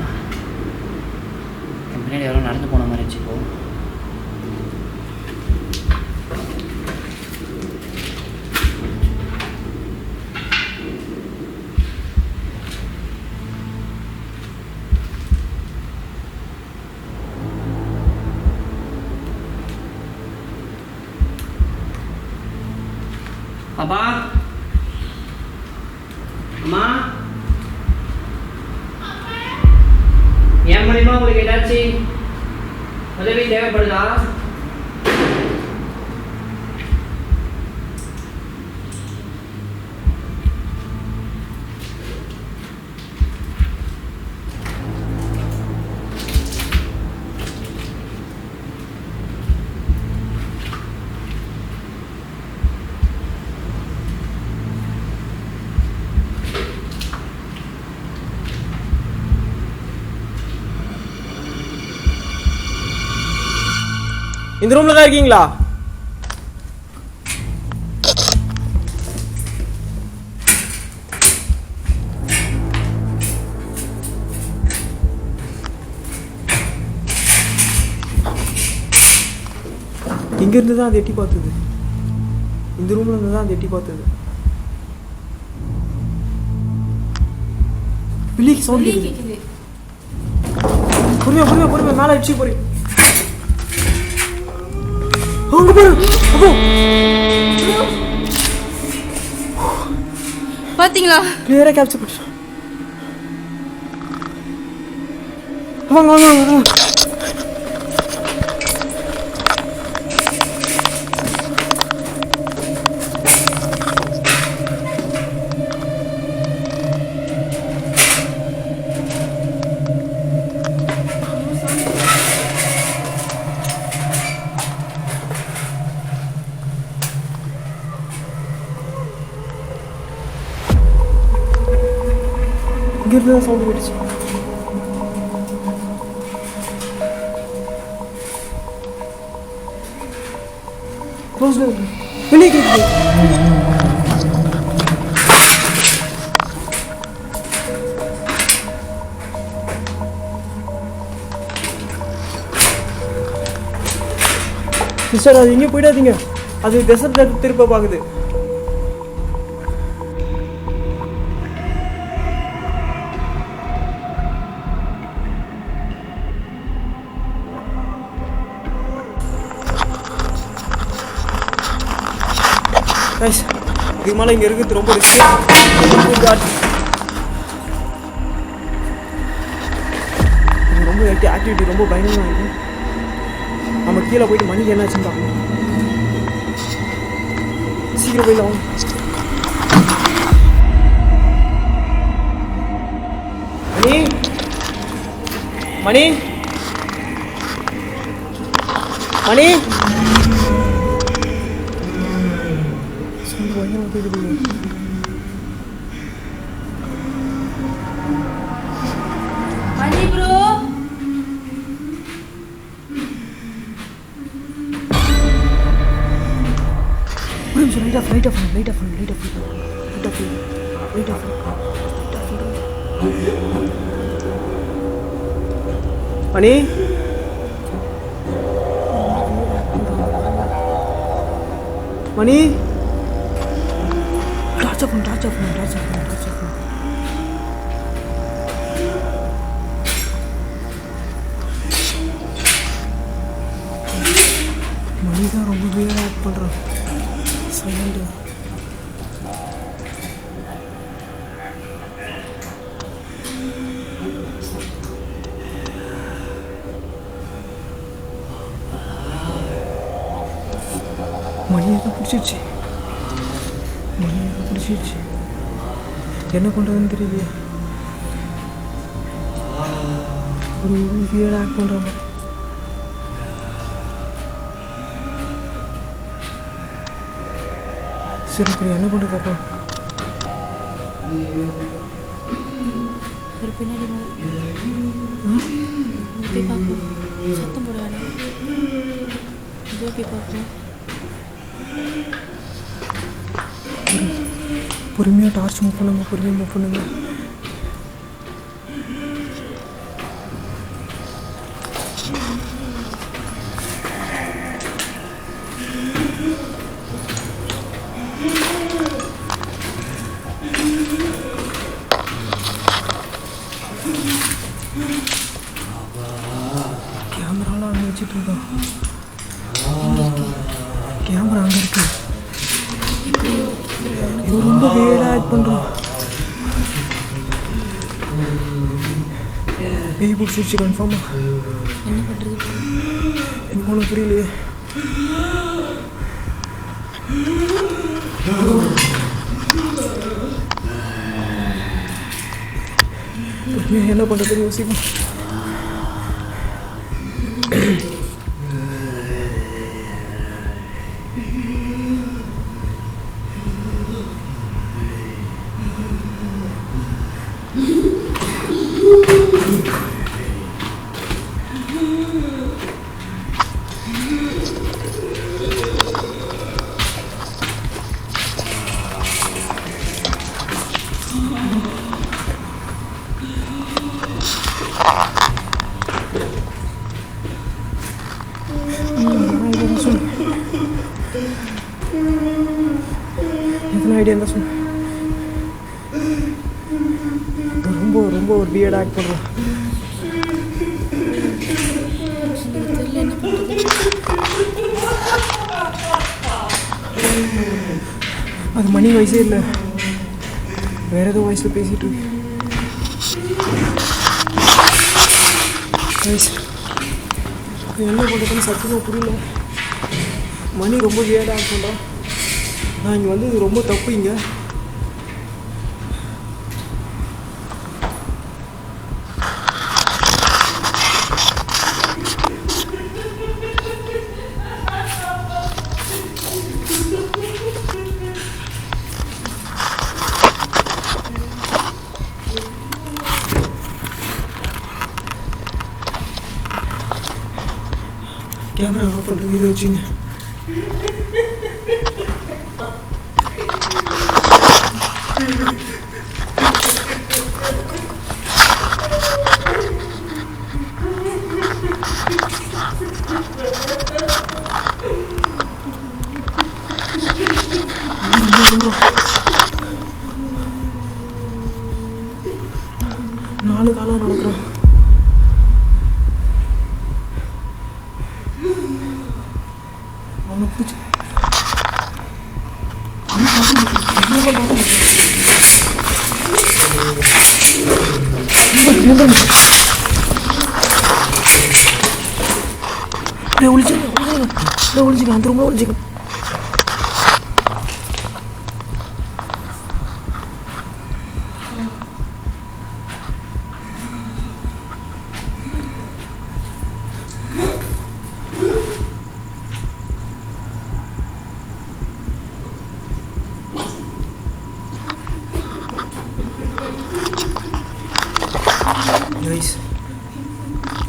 என் பின்னாடி யாரும் நடந்து போன மாதிரி வச்சுக்கோ. அப்பா, அம்மா, என் மூலியமா உங்களுக்கு ஏதாச்சும் உதவி தேவைப்படுதா? இந்த ரூமில் தான் இருக்கீங்களா? இங்கேருந்து தான் அது எட்டி பார்த்தது. இந்த ரூமில் இருந்து தான் அது எட்டி பார்த்தது. பிள்ளைக்கு சவுண்ட் கேட்குது. பொறுமையா மேலே அடிச்சு போறேன். அங்க பாரு. அப்போ பாத்தீங்களா? கிளியரா கேப்சர் பண்ணு. வாங்க. இங்கிருந்து தான் சவுண்ட் போயிடுச்சு. வெளியே கேட்குது. சிஸ்டர் அது எங்கேயும் போயிடாதீங்க. அது திசை திருப்ப பார்க்குது. இதுக்கு மேலே இங்கே இருக்கிறது ரொம்ப ரிஸ்க். ரொம்ப ஆக்டிவிட்டி ரொம்ப பயங்கரமாக இருக்கு. நம்ம கீழே போயிட்டு மணிக்கு என்னாச்சுன்னு பார்க்கணும். சீக்கிரம் போயிடலாம். Mani bro light off. Mani torch off Mani தான் ரொம்ப வேகமாக ஆக்ட் பண்ணுறான். சைலண்ட். மணியை தான் பிடிச்சிருச்சு. என்ன பண்ணுறதுன்னு தெரியலையா? ஒரு வீடு ஆக்ட் பண்ணுறாங்க. சரி என்ன பண்ணுறது அப்போ? ஒரு பின்னாடி போய் பார்ப்போம். சத்தம் போட வேணாம். இதோ போய் பார்ப்போம். பொறுமையாக டார்ச் மூவ் பண்ணுங்க. கேமராலாம் அங்கே வச்சுட்டு இருக்கோம். கேமரா அங்கே இருக்கு. இது ரொம்ப வேடாக ஆக்ட் பண்ணுறோம். பேய் பிடிச்சிருச்சு கன்ஃபார்மாக. என்ன பண்ணுறது? எனக்கு ஒன்றும் புரியலையே. என்ன பண்ணுறது யோசிக்கும். ரொம்ப ஒரு பியர்ட் ஆக்ட் பண்ணுறான். அது மணி வயசே இல்லை, வேற ஏதோ வயசில் பேசிகிட்டு இருக்கு. என்ன பண்ணுறதுன்னு சத்தியமாக புரியல. மணி ரொம்ப வியர்டாக ஆக்ட் பண்ணுறான். நான் இங்கே வந்து இது ரொம்ப தப்பு. இங்கே கேமரா ஆஃப் பண்ணுறது இதை வச்சுங்க. நாலு காலம் நடக்கிறோம். அவனை பிடிச்சி ஒழிச்சிக்க அந்த ரூம்ல ஒழிச்சிக்க.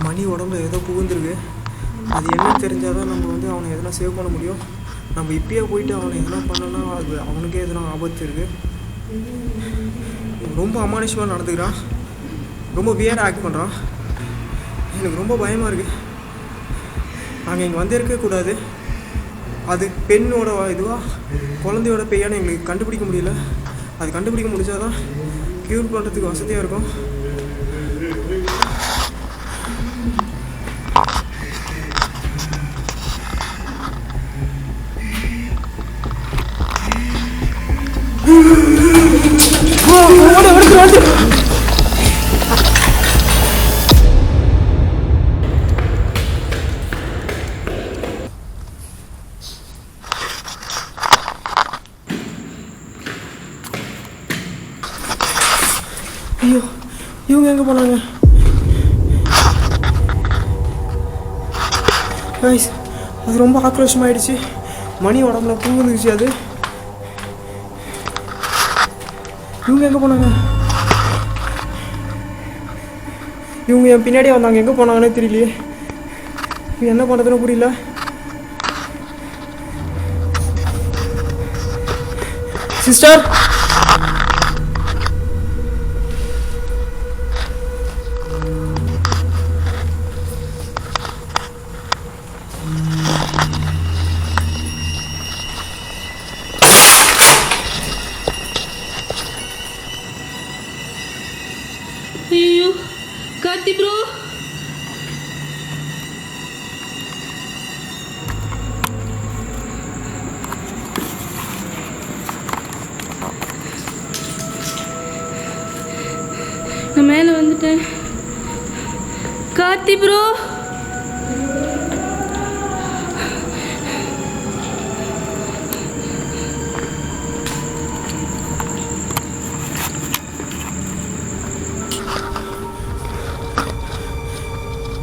மணி உடம்புல ஏதோ புகுந்துருக்கு. அது என்னன்னு தெரிஞ்சால் தான் நம்ம வந்து அவனை எதனா சேவ் பண்ண முடியும். நம்ம இப்பயே போயிட்டு அவனை எதனா பண்ணோன்னா அது அவனுக்கே எதனா ஆபத்து இருக்குது. ரொம்ப அமானுஷமாக நடந்துக்கிறான், ரொம்ப வியர்டாக ஆக்ட் பண்ணுறான். எனக்கு ரொம்ப பயமாக இருக்குது. நாங்கள் இங்கே வந்து இருக்கக்கூடாது. அது பெண்ணோட இதுவாக குழந்தையோட பெய்யான்னு எங்களுக்கு கண்டுபிடிக்க முடியல. அது கண்டுபிடிக்க முடிஞ்சால் தான் க்யூர் பண்ணுறதுக்கு வசதியாக இருக்கும். ஐயோ, இவங்க எங்கே போனாங்க? கைஸ், அது ரொம்ப ஆக்ரோஷமாயிடுச்சு. மணி உடம்புல பூந்துருச்சு. அது இவங்க எங்கே போனாங்க? இவங்க என் பின்னாடியே வந்தாங்க. எங்கே போனாங்கன்னே தெரியலையே. என்ன பண்ணுறதுன்னு புரியல. சிஸ்டர், ஐயோ கார்த்தி ப்ரோ, நான் மேலே வந்துட்டேன். கார்த்தி ப்ரோ,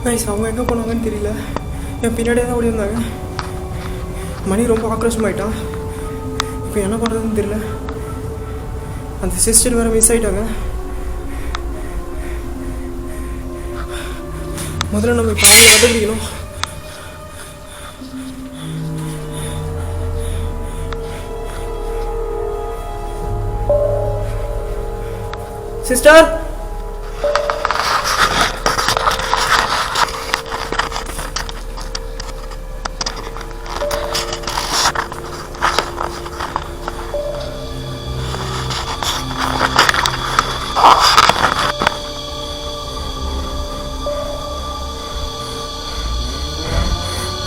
கைஸ், அவங்க எங்கே போனாங்கன்னு தெரியல. என் பின்னாடியே தான் ஓடி இருந்தாங்க. மணி ரொம்ப ஆக்ரோஷமாயிட்டான். இப்போ என்ன பண்ணுறதுன்னு தெரியல. அந்த சிஸ்டர் வேறு மிஸ் ஆகிட்டாங்க. முதல்ல நம்ம இப்போ அவங்க கண்டுபிடிக்கணும். சிஸ்டர்,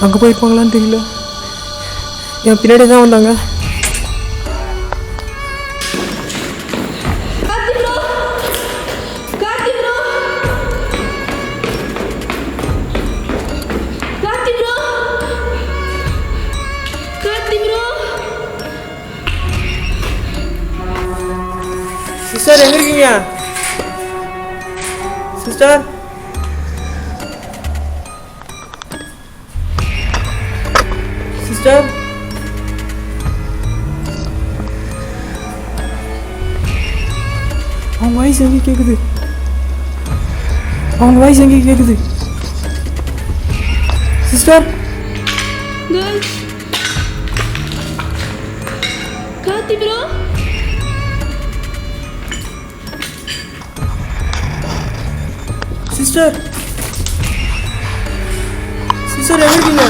அங்கே போயிருப்பாங்களான்னு தெரியல. என் பின்னாடி தான் வந்தாங்க. சிஸ்டர் எங்கே இருக்கீங்க சிஸ்டர்? சிஸ்டர் அவங்க வாய்ஸ் எங்கே கேட்குது? அவங்க வாய்ஸ் எங்கே கேட்குது? Sister Karthi bro sister sister எங்கே இருக்கீங்க?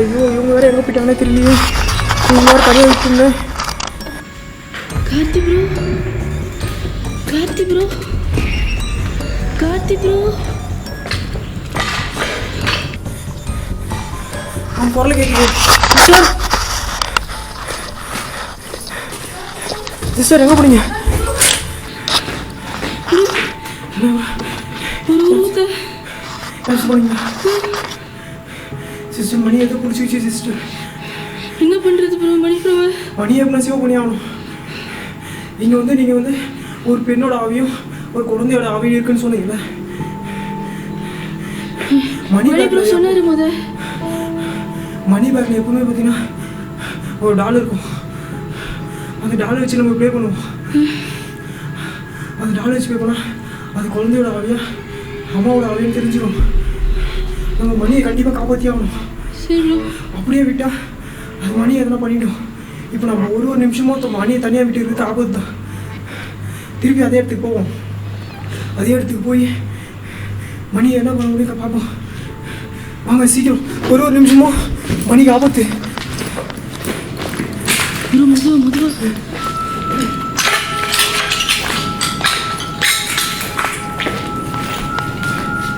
ஐயோ இவங்க வேறு எங்கே போயிட்டாங்கன்னே தெரியலையே. இவங்க வேறு தனியாக விட்டுருந்தேன். Karthi bro Karthi bro Karthi bro அவன் குரல் கேட்குது. சிஸ்டர் சிஸ்டர் எங்கே போனீங்க? போனீங்க சிஸ்டர்? மணி எதோ பிடிச்சிச்சு சிஸ்டர். என்ன பண்ணுறது ப்ரோ? மணி எப்படின்னா சிவ பண்ணி ஆகணும். நீங்கள் வந்து ஒரு பெண்ணோட ஆவியும் ஒரு குழந்தையோட ஆவியும் இருக்குன்னு சொன்னீங்களே. மணி பேக்கில் எப்பவுமே பார்த்தீங்கன்னா ஒரு டாலர் இருக்கும். அந்த டாலர் வச்சு நம்ம ப்ளே பண்ணுவோம். அந்த டாலர் வச்சு ப்ளே பண்ணால் அது குழந்தையோட ஆவியா அம்மாவோட ஆவியும் தெரிஞ்சிடும். நம்ம மணியை கண்டிப்பாக காப்பாற்றி ஆகணும். அப்படியே விட்டால் அது மணியை எதனா பண்ணிட்டோம். இப்போ நம்ம ஒரு நிமிஷமும் மணியை தனியாக விட்டு இருக்கிறது ஆபத்து தான். திருப்பி அதே இடத்துக்கு போவோம். அதே இடத்துக்கு போய் மணியை என்ன பண்ண முடியும் பார்ப்போம். வாங்க சீக்கிரம். ஒரு நிமிஷமும் மணிக்கு ஆபத்து.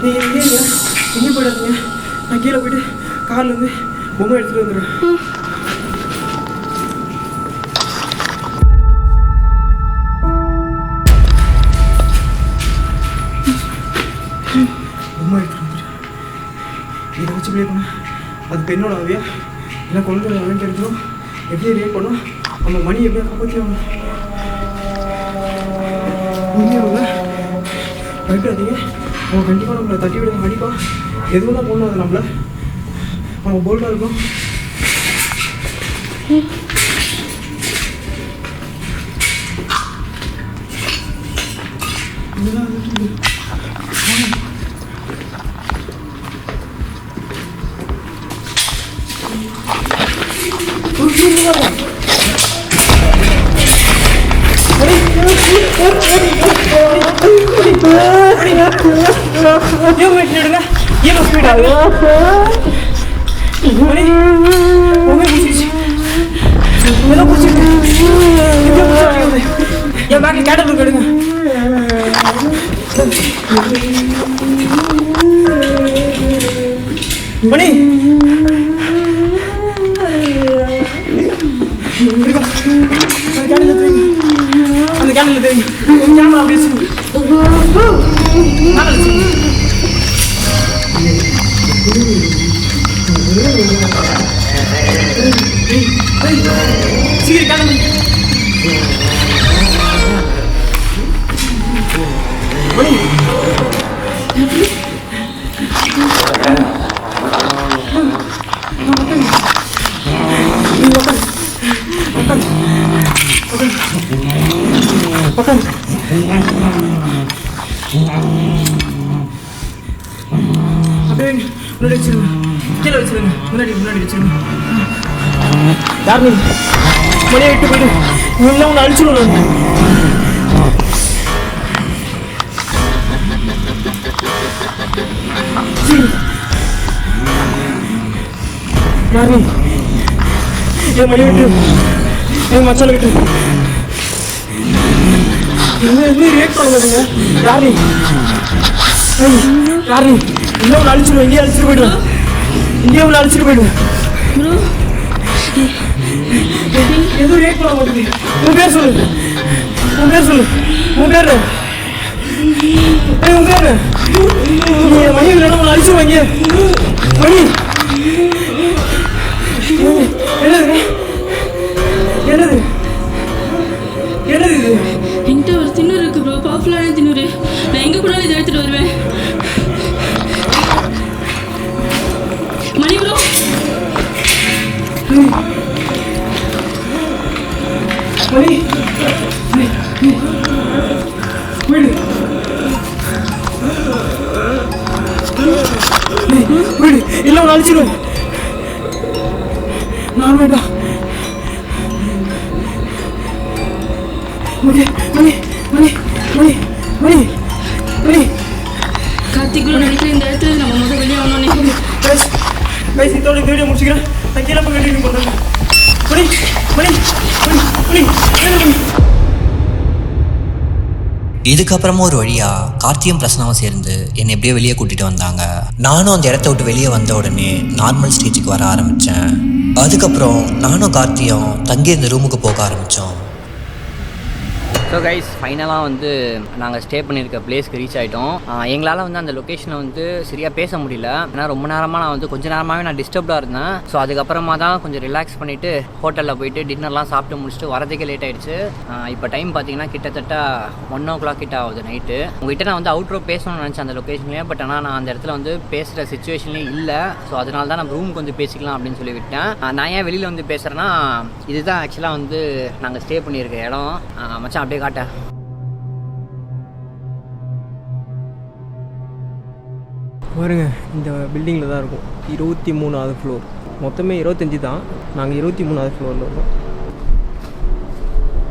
நீங்கள் எங்கே போயிடாதீங்க. நான் கீழே போயிட்டு கார்லேருந்து பொம்மை எடுத்துகிட்டு வந்துடுவேன். பொம்மை எடுத்துகிட்டு வந்துடுவேன். இதை வச்சு ப்ளே பண்ண அது பெண்ணோட ஆவியா இல்லை குழந்தையோட ஆவின்னு தெரிஞ்சிடும். எப்படி ரியாக்ட் பண்ணோம்? நம்ம மணி எப்படியா காப்பாற்றி ஆகணும். உண்மையாக பயப்படாதீங்க. அவன் கண்டிப்பாக நம்மளை தட்டி விடுங்க. அடிப்பா எதுவும் தான் போடணும். அது நம்மளை அவன் போல்டாக இருக்கும். என் பேக்கில் கேட்டல் எடுங்க. மணி அந்த கேண்டில் தெரியும். கேமரா அப்படியே சீக்கிரம் கேண்டில் மணி அப்படியே முன்னாடி வச்சிருங்க. கீழே வச்சிருங்க. முன்னாடி வச்சிருங்க. யார் நீ? மணியை விட்டு போயிடு. இவங்களாம் ஒன்று அழிச்சிடணும். யார் நீ? என் மணி விட்டு என் மச்சால விட்டு என்ன ரியாக்ட் பண்ண மாட்டீங்க? யார் நீ? யார் நீ? இல்லை ஒன்று அழிச்சிடுவேன், இங்கேயே அழிச்சிட்டு போயிடுவேன், இங்கேயே ஒன்று அழிச்சிட்டு போயிடுவேன். ப்ரோ எதுவும் ரியாக்ட் பண்ண மாட்டேங்குது. உன் பேர் சொல்லு, உன் பேர் சொல்லு, உன் பேர் உன் பேர் நீ மணி இல்லைன்னா ஒன்று அழிச்சிடுவாங்க. மணி என்னது என்னது என்னது இது? என்கிட்ட ஒரு திண்ணூறு இருக்கு ப்ரோ, பவர்ஃபுல்லான திண்ணூறு. நான் எங்கே கூட இதை எடுத்துகிட்டு வருவேன். மணி ப்ரோ மணி வீடு வீடு இல்லை ஒன்று அழிச்சிடுவேன். நான் வேண்டாம். மணி மணி மணி மணி மணி மணி கார்த்திக்குள்ள நினைக்கிற இந்த இடத்துல நம்ம முதல் வெளியே ஆகணும்னு. கைஸ் இதோட வீடியோ முடிச்சுக்கிறேன். நான் கீழே போய் கண்டினியூ பண்ணுறேன். மணி மணி மணி மணி மணி இதுக்கப்புறமா ஒரு வழியா கார்த்தியும் பிரசனாவும் சேர்ந்து என்னை எப்படியோ வெளியே கூட்டிட்டு வந்தாங்க. நானும் அந்த இடத்த விட்டு வெளியே வந்த உடனே நார்மல் ஸ்டேஜுக்கு வர ஆரம்பித்தேன். அதுக்கப்புறம் நானும் கார்த்தியும் தங்கியிருந்த ரூமுக்கு போக ஆரம்பித்தோம். ஸோ கைஸ் ஃபைனலாக வந்து நாங்கள் ஸ்டே பண்ணியிருக்க பிளேஸ்க்கு ரீச் ஆகிட்டோம். எங்களால் வந்து அந்த லொக்கேஷனை வந்து சரியாக பேச முடியல. ஏன்னா ரொம்ப நேரமாக நான் வந்து கொஞ்சம் நேரமாகவே நான் டிஸ்டர்ப்டாக இருந்தேன். ஸோ அதுக்கப்புறமா தான் கொஞ்சம் ரிலாக்ஸ் பண்ணிவிட்டு ஹோட்டலில் போயிட்டு டின்னர்லாம் சாப்பிட்டு முடிச்சுட்டு வரதுக்கே லேட் ஆகிடுச்சு. இப்போ டைம் பார்த்தீங்கன்னா கிட்டத்தட்ட 1 o'clock கிட்ட ஆகுது நைட்டு. உங்கள்கிட்ட நான் வந்து அவுட்ரோ பேசணும்னு நினச்சேன் அந்த லொக்கேஷன்லேயே. பட் ஆனால் நான் அந்த இடத்துல வந்து பேசுகிற சுச்சுவேஷன்லேயும் இல்லை. ஸோ அதனால தான் நம்ம ரூமுக்கு வந்து பேசிக்கலாம் அப்படின்னு சொல்லி விட்டேன். நான் ஏன் வெளியில் வந்து பேசுகிறேன்னா இதுதான் ஆக்சுவலாக வந்து நாங்கள் ஸ்டே பண்ணியிருக்க இடம். மச்சான் அப்படியே காட்டேன். பாருங்க, இந்த பில்டிங்கில் தான் இருக்கும். 23வது ஃப்ளோர். மொத்தமே 25 தான். நாங்கள் 23வது ஃப்ளோரில் இருக்கோம்.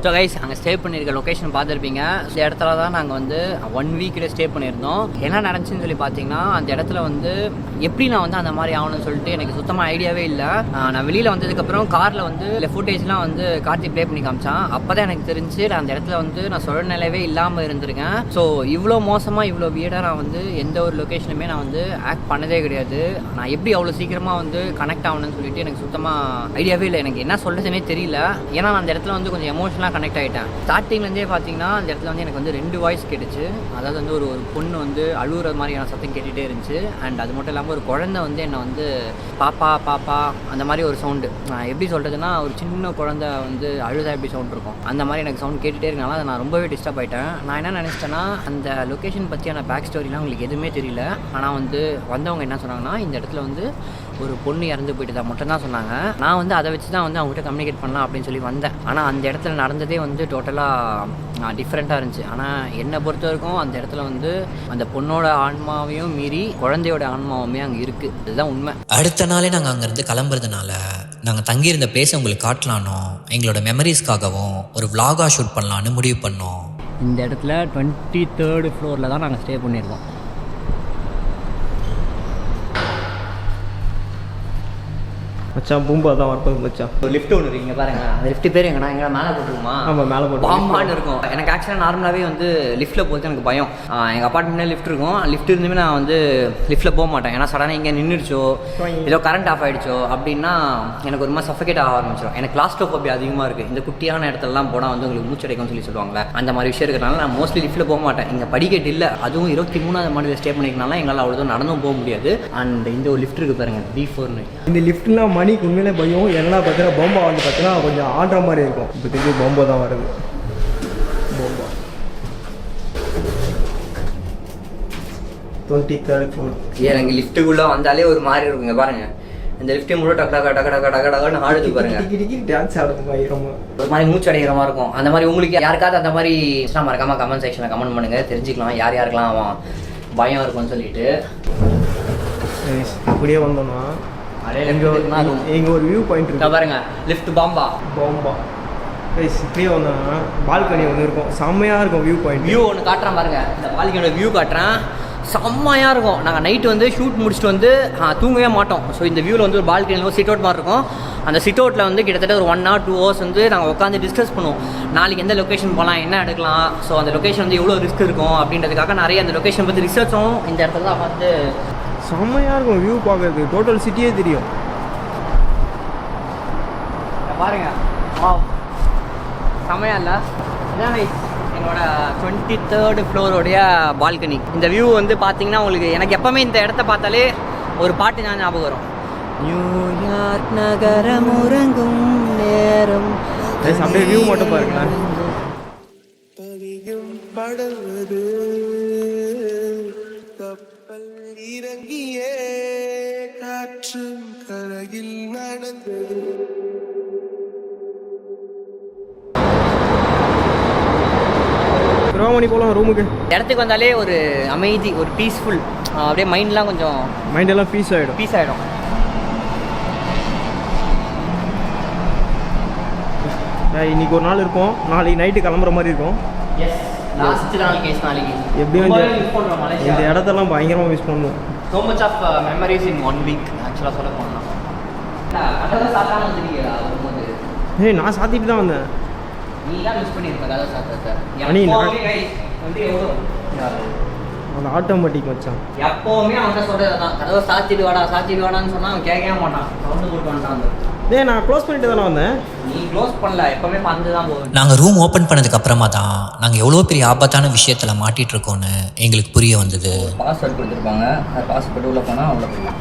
ஸோ கைஸ் அங்கே ஸ்டே பண்ணியிருக்க லொக்கேஷன் பார்த்துருப்பீங்க. இந்த இடத்துல தான் நாங்கள் வந்து 1 வீக்கில் ஸ்டே பண்ணியிருந்தோம். என்ன நடந்துச்சுன்னு சொல்லி பார்த்தீங்கன்னா அந்த இடத்துல வந்து எப்படி நான் வந்து அந்த மாதிரி ஆகணும்னு சொல்லிட்டு எனக்கு சுத்தமாக ஐடியாவே இல்லை. நான் வெளியில் வந்ததுக்கப்புறம் காரில் வந்து இல்லை ஃபுட்டேஜ்லாம் வந்து கார்த்தி ப்ளே பண்ணி காமிச்சான். அப்போ தான் எனக்கு தெரிஞ்சு நான் அந்த இடத்துல வந்து நான் சொல்ல நிலையவே இல்லாமல் இருந்திருக்கேன். ஸோ இவ்வளோ மோசமாக இவ்வளோ வியர்டாக நான் வந்து எந்த ஒரு லொக்கேஷனுமே நான் வந்து ஆக்ட் பண்ணதே கிடையாது. நான் எப்படி அவ்வளோ சீக்கிரமாக வந்து கனெக்ட் ஆகணும்னு சொல்லிட்டு எனக்கு சுத்தமாக ஐடியாவே இல்லை. எனக்கு என்ன சொல்கிறதுனே தெரியல. ஏன்னா நான் அந்த இடத்துல வந்து கொஞ்சம் எமோஷனலாக கனெக்ட் ஆகிட்டேன். ஸ்டார்டிங்லேருந்தே பார்த்தீங்கன்னா அந்த இடத்துல வந்து எனக்கு வந்து 2 வாய்ஸ் கேட்டுச்சு. அதாவது வந்து ஒரு பொண்ணு வந்து அழுகுற மாதிரியான சத்தம் கேட்டுகிட்டே இருந்துச்சு. அண்ட் அது மட்டும் இல்லாமல் ஒரு குழந்தை வந்து என்னை வந்து பாப்பா பாப்பா அந்த மாதிரி ஒரு சவுண்டு. நான் எப்படி சொல்கிறதுன்னா ஒரு சின்ன குழந்தை வந்து அழுதா எப்படி சவுண்ட் இருக்கும் அந்த மாதிரி எனக்கு சவுண்ட் கேட்டுகிட்டே இருக்கனால அதை நான் ரொம்பவே டிஸ்டர்ப் ஆகிட்டேன். நான் என்ன நினச்சிட்டேன்னா அந்த லொக்கேஷன் பற்றியான பேக் ஸ்டோரிலாம் உங்களுக்கு எதுவுமே தெரியல. ஆனால் வந்து வந்தவங்க என்ன சொன்னாங்கன்னா இந்த இடத்துல வந்து ஒரு பொண்ணு இறந்து போயிட்டு தான் மட்டும் தான் சொன்னாங்க. நான் வந்து அதை வச்சு தான் வந்து அவங்ககிட்ட கம்யூனிகேட் பண்ணலாம் அப்படின்னு சொல்லி வந்தேன். ஆனால் அந்த இடத்துல நடந்ததே வந்து டோட்டலாக டிஃப்ரெண்ட்டாக இருந்துச்சு. ஆனால் என்னை பொறுத்த வரைக்கும் அந்த இடத்துல வந்து அந்த பொண்ணோட ஆன்மாவையும் மீறி குழந்தையோட ஆன்மாவுமே அங்கே இருக்குது. அதுதான் உண்மை. அடுத்த நாளே நாங்கள் அங்கேருந்து கிளம்புறதுனால நாங்கள் தங்கியிருந்த பிளேஸை உங்களுக்கு காட்டலானோ எங்களோட மெமரிஸ்க்காகவும் ஒரு vlog-ஆ ஷூட் பண்ணலான்னு முடிவு பண்ணோம். இந்த இடத்துல 23rd ஃப்ளோரில் தான் நாங்கள் ஸ்டே பண்ணியிருக்கோம். மச்சான் பூம்பா தான் வரப்போகுது மச்சான். ஒரு லிஃப்ட் ஒன்று இருக்கீங்க பாருங்க. அந்த லிஃப்ட் பேர் எங்கன்னா எங்கே மேலே போட்டுருக்குமா? ஆமாம், மேலே போட்டு பாம்பான்னு இருக்கும். எனக்கு ஆக்சுவலாக நார்மலாகவே வந்து லிஃப்ட்டில் போகிறது எனக்கு பயம். எங்கள் அப்பார்ட்மெண்ட்லேயே லிஃப்ட் இருக்கும். லிஃப்ட் இருந்துமே நான் வந்து லிஃப்ட்டில் போக மாட்டேன். ஏன்னா சடனாக இங்கே நின்றுச்சோ ஏதோ கரண்ட் ஆஃப் ஆகிடுச்சோ அப்படின்னா எனக்கு ஒரு மாதிரி சஃபகேட் ஆக ஆரம்பிச்சிடும். எனக்கு கிளாஸ்ட்ரோஃபோபியா அதிகமாக இருக்குது. இந்த குட்டியான இடத்துலலாம் போனால் வந்து உங்களுக்கு மூச்சடைக்கும்னு சொல்லி சொல்லுவாங்களே அந்த மாதிரி விஷயம் இருக்கிறனால நான் மோஸ்ட்லி லிஃப்ட்டில் போக மாட்டேன். இங்கே படிக்கட்டு இல்லை. அதுவும் 23வது மாடியில் ஸ்டே பண்ணிக்கிறனால எங்களால் அவ்வளோதான் நடந்தும் போக முடியாது. அண்ட் இந்த ஒரு லிஃப்ட் இருக்குது பாருங்கள், B4ன்னு. இந்த லிஃப்ட்லாம் மணிக்கு உண்மையிலே பயம். என்னன்னா பார்த்தீங்கன்னா பொம்பா வந்து பார்த்தீங்கன்னா கொஞ்சம் ஆடுற மாதிரி இருக்கும். இப்போ திருப்பி பொம்பா தான் வருது. பொம்பா 23rd floor. எனக்கு லிஃப்ட்டுக்குள்ளே வந்தாலே ஒரு மாதிரி இருக்குங்க பாருங்க. இந்த லிஃப்ட்டு முழு டக்கு டக்கு டக்கு டக்கு டக்கு டக்குன்னு ஆடுது பாருங்க. டான்ஸ் ஆடுற மாதிரி ரொம்ப ஒரு மாதிரி மூச்சு அடைகிற மாதிரி இருக்கும். அந்த மாதிரி உங்களுக்கு யாருக்காவது அந்த மாதிரி மறக்காம கமெண்ட் செக்ஷனில் கமெண்ட் பண்ணுங்க, தெரிஞ்சுக்கலாம் யார் யாருக்கெல்லாம் அவன் பயம் இருக்கும்னு சொல்லிட்டு. இப்படியே வந்தோம்னா எங்க ஒரு வியூ பாயிண்ட் இருக்கு பாருங்க. லிஃப்ட் பாம்பா இப்படியே வந்தோம்னா பால்கனி ஒன்று இருக்கும். செம்மையாக இருக்கும் வியூ பாயிண்ட். வியூ ஒன்று காட்டுறேன் பாருங்க. இந்த பால்கனியோட வியூ காட்டுறேன். செம்மையாக இருக்கும். நாங்கள் நைட்டு வந்து ஷூட் முடிச்சுட்டு வந்து தூங்கவே மாட்டோம். ஸோ இந்த வியூவில் வந்து ஒரு பால்கனியில் ஒரு சிட் அவுட் மாதிரி இருக்கும். அந்த சிட் அவுட்டில் வந்து கிட்டத்தட்ட ஒரு 1 or 2 hours வந்து நாங்கள் உட்காந்து டிஸ்கஸ் பண்ணுவோம். நாளைக்கு எந்த லொக்கேஷன் போகலாம், என்ன எடுக்கலாம், ஸோ அந்த லொக்கேஷன் வந்து எவ்வளோ ரிஸ்க் இருக்கும் அப்படின்றதுக்காக நிறைய அந்த லொக்கேஷன் பற்றி ரிசர்ச்சும் இந்த இடத்துல தான் வந்து செம்மையாக இருக்கும் வியூ பார்க்கறது, டோட்டல் சிட்டியே தெரியும். பாருங்க, செம்மையா இல்லை? இதான் என்னோட 23rd ஃப்ளோரோடைய பால்கனி. இந்த வியூ வந்து பார்த்தீங்கன்னா உங்களுக்கு, எனக்கு எப்பவுமே இந்த இடத்த பார்த்தாலே ஒரு பாட்டு நான் ஞாபகம் வரும். நியூயார்க் நகரம் உறங்கும் நேரம். அப்படியே வியூ மட்டும் பாருங்களேன். படவது கப்பல் இறங்கியே காற்று கரையில் நடந்தது. மணி போகலாம் ரூமுக்கு. இடத்துக்கு வந்தாலே ஒரு அமைதி, ஒரு பீஸ்ஃபுல், அப்படியே மைண்ட்லாம் கொஞ்சம் மைண்டெல்லாம் பீஸ் ஆகிடும். இன்னைக்கு ஒரு நாள் இருக்கும், நாளைக்கு நைட்டு கிளம்புற மாதிரி இருக்கும். லாஸ்ட் நாள் கேஸ் நாளைக்கு எப்படியும் இந்த இடத்தெல்லாம் பயங்கரமாக மிஸ் பண்ணுவோம். So much of memories in 1 week ஆக்சுவலாக சொல்ல போனால். கதை சாத்தான வந்துருக்கீங்களா வரும்போது? நான் சாத்திட்டு தான் வந்தேன். நீ தான் மிஸ் பண்ணியிருக்க கதை சாத்தத்தை. வந்து எவ்வளோ அந்த ஆட்டோமேட்டிக் வச்சான். எப்போவுமே அவங்க சொல்கிறது தான், கதவை சாத்திட்டு வாடான்னு சொன்னால் அவன் கேட்கவே மாட்டான், சவுண்டு போட்டு வந்துட்டான். நான் க்ளோஸ் பண்ணிட்டு தானே வந்தேன். நீ க்ளோஸ் பண்ணல, எப்பவுமே பார்த்து தான் போவேன். நாங்கள் ரூம் ஓப்பன் பண்ணதுக்கு அப்புறமா தான் நாங்கள் எவ்வளோ பெரிய ஆபத்தான விஷயத்தில் மாட்டிகிட்டு இருக்கோன்னு எங்களுக்கு புரிய வந்தது. பாஸ்வேர்ட் கொடுத்துருப்பாங்க, அது பாஸ்வேர்டு உள்ளே போனால் அவ்வளோ போயிடலாம்.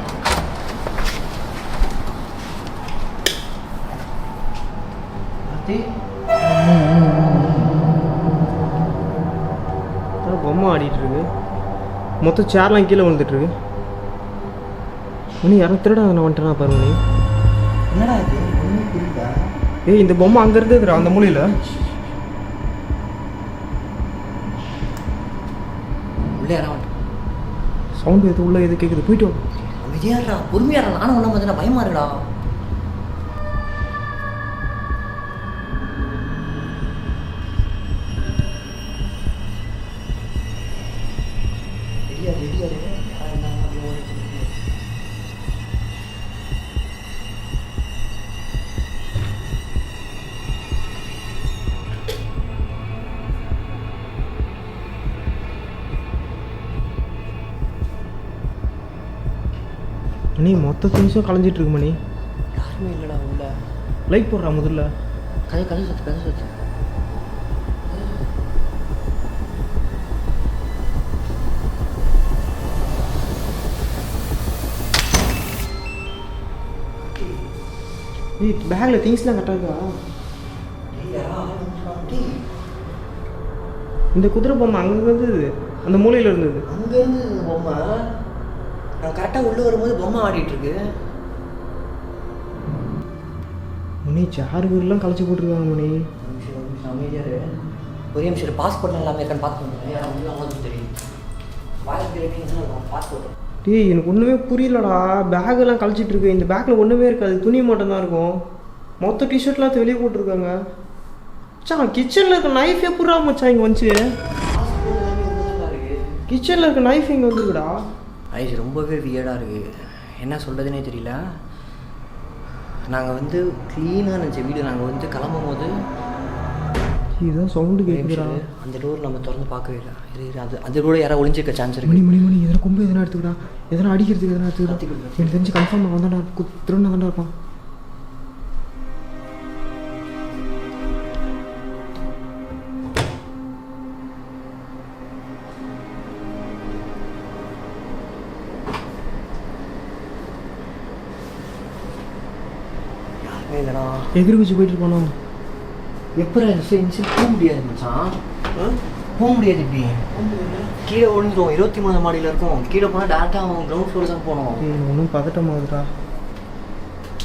பொம்மை ஆடிட்டு இருக்கு, மொத்தம் சேர்லாம் கீழே விழுந்துட்டு இருக்கு. மணி யாரும் திருட நான் வந்துட்டேனா பாருங்க நீ. என்னடா இது ஒன்றும் புரியல. இந்த பொம்மை அங்கே இருந்ததுடா அந்த மூலையில். உள்ளே யாராவது சவுண்டு எது உள்ள எது கேட்குது, போயிட்டு வா. அமைதியாடுறா, பொறுமையாடுறா, நானும் ஒன்றும் பார்த்தா பயமா இருக்குடா. மணி மொத்த திங்ஸும் கலைஞ்சிட்டு இருக்கு மணி. யாருமே இல்லைடா உள்ள. லைட் போடுறா முதல்ல. கதை சத்து. பேக்கில் திங்ஸ்லாம் கரெக்டாக. இந்த குதிரை பொம்மை அங்கே இருந்தது, அந்த மூலையில் இருந்தது. அங்கேருந்து பொம்மை நான் கரெக்டாக உள்ளே வரும்போது பொம்மை ஆடிட்டுருக்கு. மணி சேர் வீரெலாம் கலைச்சி போட்டிருக்காங்க மணி. அமைதியாரு, ஒரே நிமிஷம் பாஸ்போர்ட்லாம் எல்லாமே இருக்கான்னு பார்த்து தெரியும். பாஸ்போர்ட் எனக்கு ஒன்றுமே புரியலடா. பேக்கெல்லாம் கழிச்சிட்டு இருக்கு. இந்த பேக்கில் ஒன்றுமே இருக்காது, துணி மட்டும்தான் இருக்கும். மொத்த டிஷர்ட்லாம் வெளியே போட்டிருக்காங்க. மச்சான் கிச்சனில் இருக்க நைஃப் எப்படா மச்சான் இங்கே வந்துச்சு? கிச்சனில் இருக்க நைஃப் இங்கே வந்துருக்குடா. ஐஸ் ரொம்பவே வியர்டாக இருக்குது, என்ன சொல்கிறதுனே தெரியல. நாங்கள் வந்து க்ளீனாக நினச்ச வீடு, நாங்கள் வந்து கிளம்பும் போது இதுதான் சவுண்டு கேட்குதுடா. அந்த டோர் நம்ம திறந்து பார்க்கவே இல்லை. அது கூட யாராவது ஒளிஞ்சிருக்க சான்ஸ் இருக்கு. மணி எதனா கொம்பு எதனா எடுத்துக்கிட்டா, எதனா அடிக்கிறதுக்கு எதனா எடுத்துக்கிட்டா. எனக்கு தெரிஞ்சு கன்ஃபார்ம் வந்தாண்டா, திரும்ப தாண்டா இருப்பான். யாருமே இல்லைடா. எதிர் வச்சு போயிட்டு இருப்பானோ? எப்போ போக முடியாது மச்சான், போக முடியாது. இப்படி கீழே விழுந்துடும். 23 மாடியில் இருக்கும். கீழே போனால் டேரெக்டாக அவன் கிரவுண்ட் ஃப்ளோர் தான் போகணும். ஒன்றும் பதட்டமாகுதுடா.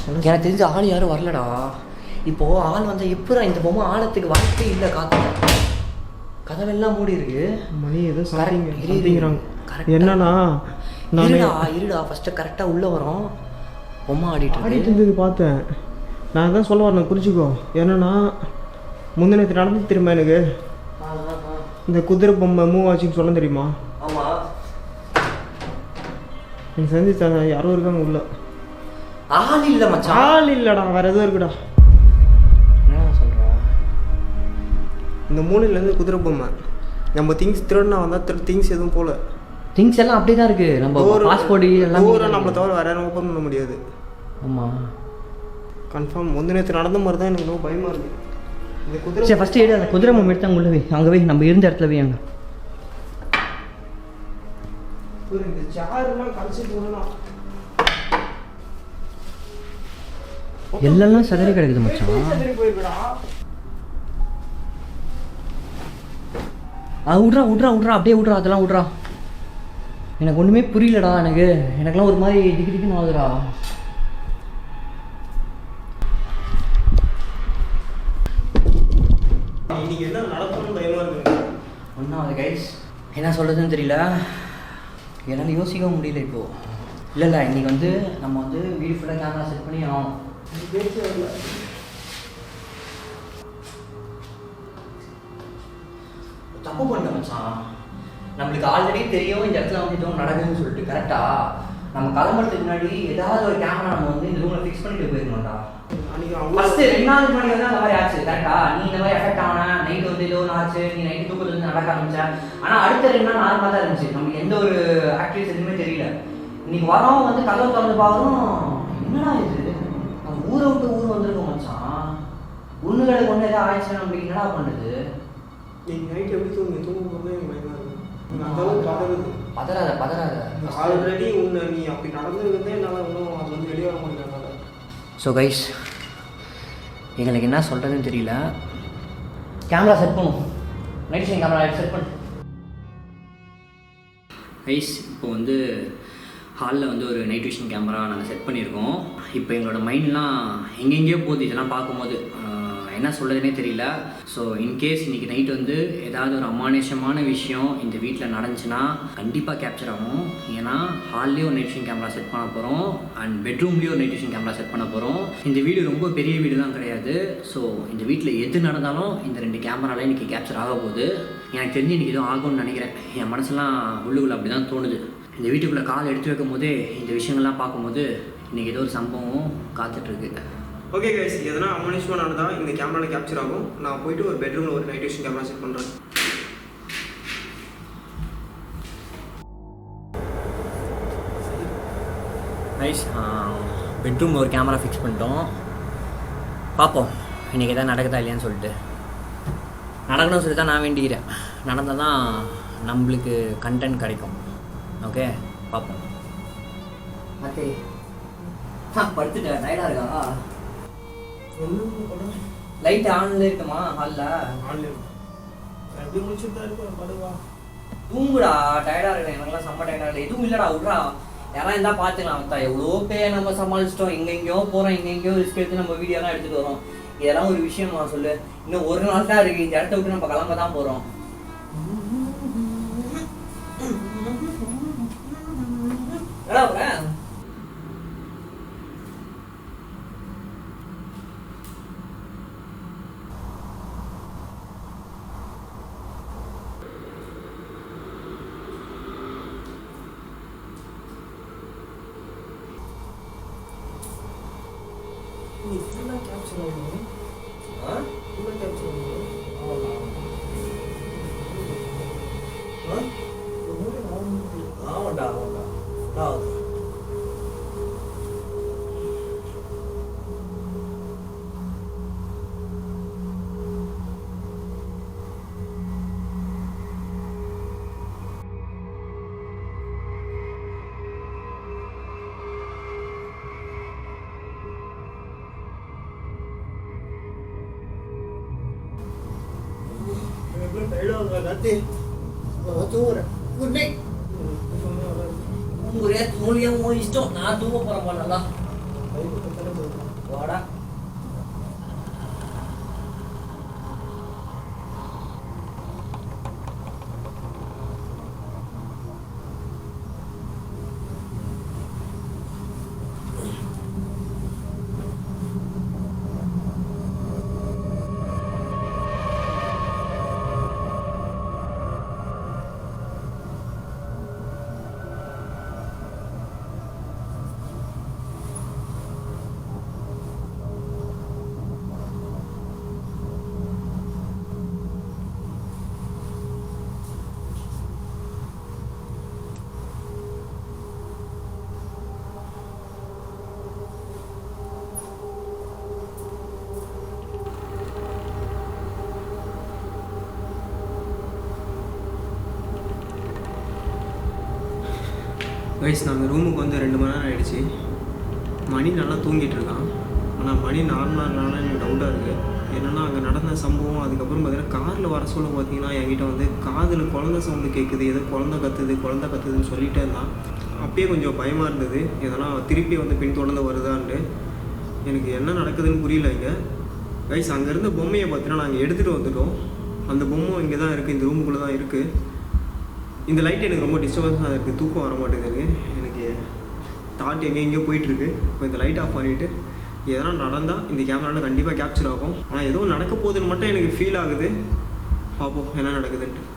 எனக்கு தெரிஞ்ச ஆள் யாரும் வரலடா. இப்போது ஆள் வந்தால் எப்போ இந்த பொம்மை ஆழத்துக்கு வாய்ப்பே இல்லை. கதவெல்லாம் மூடி இருக்கு. மணி ஏதோ சாப்பிங்கிறாங்க. என்னன்னா இருடா ஃபஸ்ட்டு கரெக்டாக உள்ளே வரோம். பொம்மை ஆடிட்டு இருந்தது பார்த்தேன். நான் தான் சொல்ல வரேன், குறிச்சிக்கோ. என்னன்னா முந்தினத்து நடந்து தெரியுமா எனக்கு? இந்த குதிரை பொம்மை மூவ் ஆச்சுன்னு சொல்ல தெரியுமா? ஆமாம். எனக்கு செஞ்சுட்டாங்க, யாரோ இருக்காங்க உள்ள. ஆள் இல்லை மச்சான். ஆள் இல்லைடா, வேற எதுவும் இருக்குடா. என்ன சொல்கிற? இந்த மூலையிலேருந்து குதிரை பொம்மை. நம்ம திங்ஸ் திருடனா வந்தால் திங்ஸ் எதுவும் போல. திங்ஸ் எல்லாம் அப்படியே தான் இருக்குது. நம்ம பாஸ்போர்ட் எல்லாம் நம்மளை தவிர வேறு யாரும் ஓப்பன் பண்ண முடியாது. ஆமாம் கன்ஃபார்ம் முந்தின நேற்று நடந்த மாதிரி தான் எனக்கு ரொம்ப பயமாக இருக்குது. இந்த குதிரை சரி ஃபஸ்ட்டு எடு, அந்த குதிரை பொம்மை எடுத்து அங்கே வை, அங்கே வை, நம்ம இருந்த இடத்துல வை. அங்கே இந்த சேரெல்லாம் கழிச்சிட்டு போனா எல்லாம் சதறி கிடக்குது மச்சான். போயிருக்கடா. விட்றா விட்றா விட்றா, அப்படியே விட்றா, அதெல்லாம் விட்றா. எனக்கு ஒன்றுமே புரியலடா. எனக்கெல்லாம் ஒரு மாதிரி திக்கு திக்குன்னு ஆகுதுடா. இன்னைக்கு என்ன நடக்கணும்னு பயமாக இருக்குது. ஒன்றும் அது கைஸ் என்ன சொல்கிறதுன்னு தெரியல, என்னால் யோசிக்கவும் முடியல இப்போது. இல்லை இன்றைக்கி வந்து நம்ம வந்து வீடு ஃபுல்லாக கேமரா செட் பண்ணி ஆகும். தப்பு பண்ணிட்டேன் மச்சான். நம்மளுக்கு ஆல்ரெடி தெரியும் இந்த இடத்துல வந்து எதுவும் நடக்குதுன்னு சொல்லிட்டு. கரெக்டாக நம்ம கிளம்புறதுக்கு முன்னாடி ஏதாவது ஒரு கேமரா நம்ம வந்து இந்த ரூமில் ஃபிக்ஸ் பண்ணிட்டு போயிருக்கோம்டா. ஃபஸ்ட்டு 2 நாள் முன்னாடி வந்து அந்த மாதிரி ஆச்சு. கரெக்டா நீ இந்த மாதிரி எஃபெக்ட் ஆனா நைட் வந்து ஏதோ ஒன்று ஆச்சு, நீ நைட்டு தூக்கத்துல வந்து நடக்க ஆரம்பிச்ச. ஆனால் அடுத்த 2 நாள் நார்மலாக தான் இருந்துச்சு. நமக்கு எந்த ஒரு ஆக்டிவிட்டிஸ் எதுவுமே தெரியல. இன்னைக்கு வரோம் வந்து கதவு திறந்து பார்க்குறோம், என்னடா இது நம்ம ஊரை விட்டு ஊர் வந்திருக்கோம் மச்சான். ஒன்று கடைக்கு ஒன்று எதாவது ஆயிடுச்சுன்னா நம்மளுக்கு என்னடா பண்ணுறது? இன்னைக்கு நைட் எப்படி தூங்கும் போது எனக்கு பயமாக இருக்குது. அந்த பதறாத ஆல்ரெடி உன்னை நீ அப்படி நடந்துருக்கிறதே என்னால் இன்னும் அது வந்து வெளியே வர முடியல. ஸோ கைஸ் எங்களுக்கு என்ன சொல்கிறதுன்னு தெரியல. கேமரா செட் பண்ணும், நைட் ஷைன் கேமரா செட் பண்ணு கைஸ். இப்போ வந்து ஹாலில் வந்து ஒரு நைட் விஷன் கேமரா நாங்கள் செட் பண்ணியிருக்கோம். இப்போ எங்களோட மைண்ட்லாம் எங்கெங்கேயோ போகுது இதெல்லாம் பார்க்கும்போது. என்ன சொல்கிறதுனே தெரியல. ஸோ இன்கேஸ் இன்றைக்கி நைட் வந்து ஏதாவது ஒரு அமானுஷமான விஷயம் இந்த வீட்டில் நடந்துச்சுன்னா கண்டிப்பாக கேப்சர் ஆகும். ஏன்னா ஹால்லேயும் ஒரு நைட் விஷன் கேமரா செட் பண்ண போகிறோம் அண்ட் பெட்ரூம்லேயும் ஒரு நைட் விஷன் கேமரா செட் பண்ண போகிறோம். இந்த வீடு ரொம்ப பெரிய வீடுலாம் கிடையாது. ஸோ இந்த வீட்டில் எது நடந்தாலும் இந்த 2 கேமராவில் இன்றைக்கி கேப்சர் ஆக போகுது. எனக்கு தெரிஞ்சு இன்றைக்கி எதுவும் ஆகும்னு நினைக்கிறேன். என் மனசுலாம் உள்ளுக்குள்ள அப்படி தான் தோணுது. இந்த வீட்டுக்குள்ளே கால் எடுத்து வைக்கும் போதே இந்த விஷயங்கள்லாம் பார்க்கும்போது இன்றைக்கி ஏதோ ஒரு சம்பவம் காத்துட்ருக்கு. ஓகே கைஸ், எதனா அமானுஷமாக நடந்தால் இந்த கேமராவில் கேப்சர் ஆகும். நான் போயிட்டு ஒரு பெட்ரூமில் ஒரு நைட் விஷன் கேமரா செட் பண்ணுறேன். கைஸ் பெட்ரூமில் ஒரு கேமரா ஃபிக்ஸ் பண்ணிட்டோம். பார்ப்போம் இன்றைக்கி எதாவது நடக்குதா இல்லையான்னு சொல்லிட்டு. நடக்கணும்னு சொல்லி தான் நான் வேண்டிக்கிறேன். நடந்தால் தான் நம்மளுக்கு கண்டென்ட் கிடைக்கும். ஓகே பார்ப்போம். மத்தே படுத்துட்டேன், டயர்டாக இருக்கா? லைட் ஆன்ல இருக்குமா ஹாலில்? ஆன்லைன் எப்படி முடிச்சுட்டு தான் இருக்கும். படுவா தூங்குடா, டயர்டாக இருக்கேன். எனக்குலாம் செம்ம டயர்டாக இல்லை. எதுவும் இல்லைடா, விட்றா. யாராவது இருந்தால் பார்த்துக்கலாம். அத்தா எவ்வளோ பேர் நம்ம சமாளிச்சிட்டோம். எங்கெங்கேயோ போகிறோம், எங்கெங்கேயோ ரிஸ்க் எடுத்து நம்ம வீடியோலாம் எடுத்துகிட்டு வரோம். இதெல்லாம் ஒரு விஷயம் நான் சொல்லு. இன்னும் ஒரு நாள் தான் இருக்குது. இந்த இடத்த விட்டு நம்ம கிளம்ப தான் போகிறோம். ஃபுல்லாக கேப்சர் ஆகும். ஃபுல்லாக கேப்சர் ஆகும். ஆமாண்டா இஷ்டம். நான் தூங்க போறேன். நல்லா வாடா. கைஸ் நாங்கள் ரூமுக்கு வந்து 2 மணி நேரம் ஆகிடுச்சு. மணி நல்லா தூங்கிட்டு இருக்கான். ஆனால் மணி 4 மணி நேரம் எனக்கு டவுட்டாக இருக்குது. என்னென்னா அங்கே நடந்த சம்பவம், அதுக்கப்புறம் பார்த்தீங்கன்னா காரில் வர சொல்ல பார்த்தீங்கன்னா என்கிட்ட வந்து காதில் குழந்த சவுண்டு கேட்குது, ஏதோ குழந்த கத்துதுன்னு சொல்லிகிட்டே இருந்தான். அப்பயே கொஞ்சம் பயமாக இருந்தது, எதனா திருப்பி வந்து பின்தொடர்ந்து வருதான்ட்டு. எனக்கு என்ன நடக்குதுன்னு புரியல இங்கே. கைஸ் அங்கே இருந்த பொம்மையை பார்த்தீங்கன்னா நாங்கள் எடுத்துகிட்டு வந்துட்டோம். அந்த பொம்மை இங்கே தான் இருக்குது, இந்த ரூமுக்குள்ளே தான் இருக்குது. இந்த லைட் எனக்கு ரொம்ப டிஸ்டர்பன்ஸாக இருக்குது, தூக்கம் வர மாட்டேங்குது. எனக்கு தாட் எங்கேயோ போயிட்டுருக்கு. இப்போ இந்த லைட் ஆஃப் பண்ணிவிட்டு எதனா நடந்தால் இந்த கேமராவில் கண்டிப்பாக கேப்சர் ஆகும். ஆனால் ஏதோ நடக்க போகுதுன்னு மட்டும் எனக்கு ஃபீல் ஆகுது. பார்ப்போம் என்ன நடக்குதுன்ட்டு.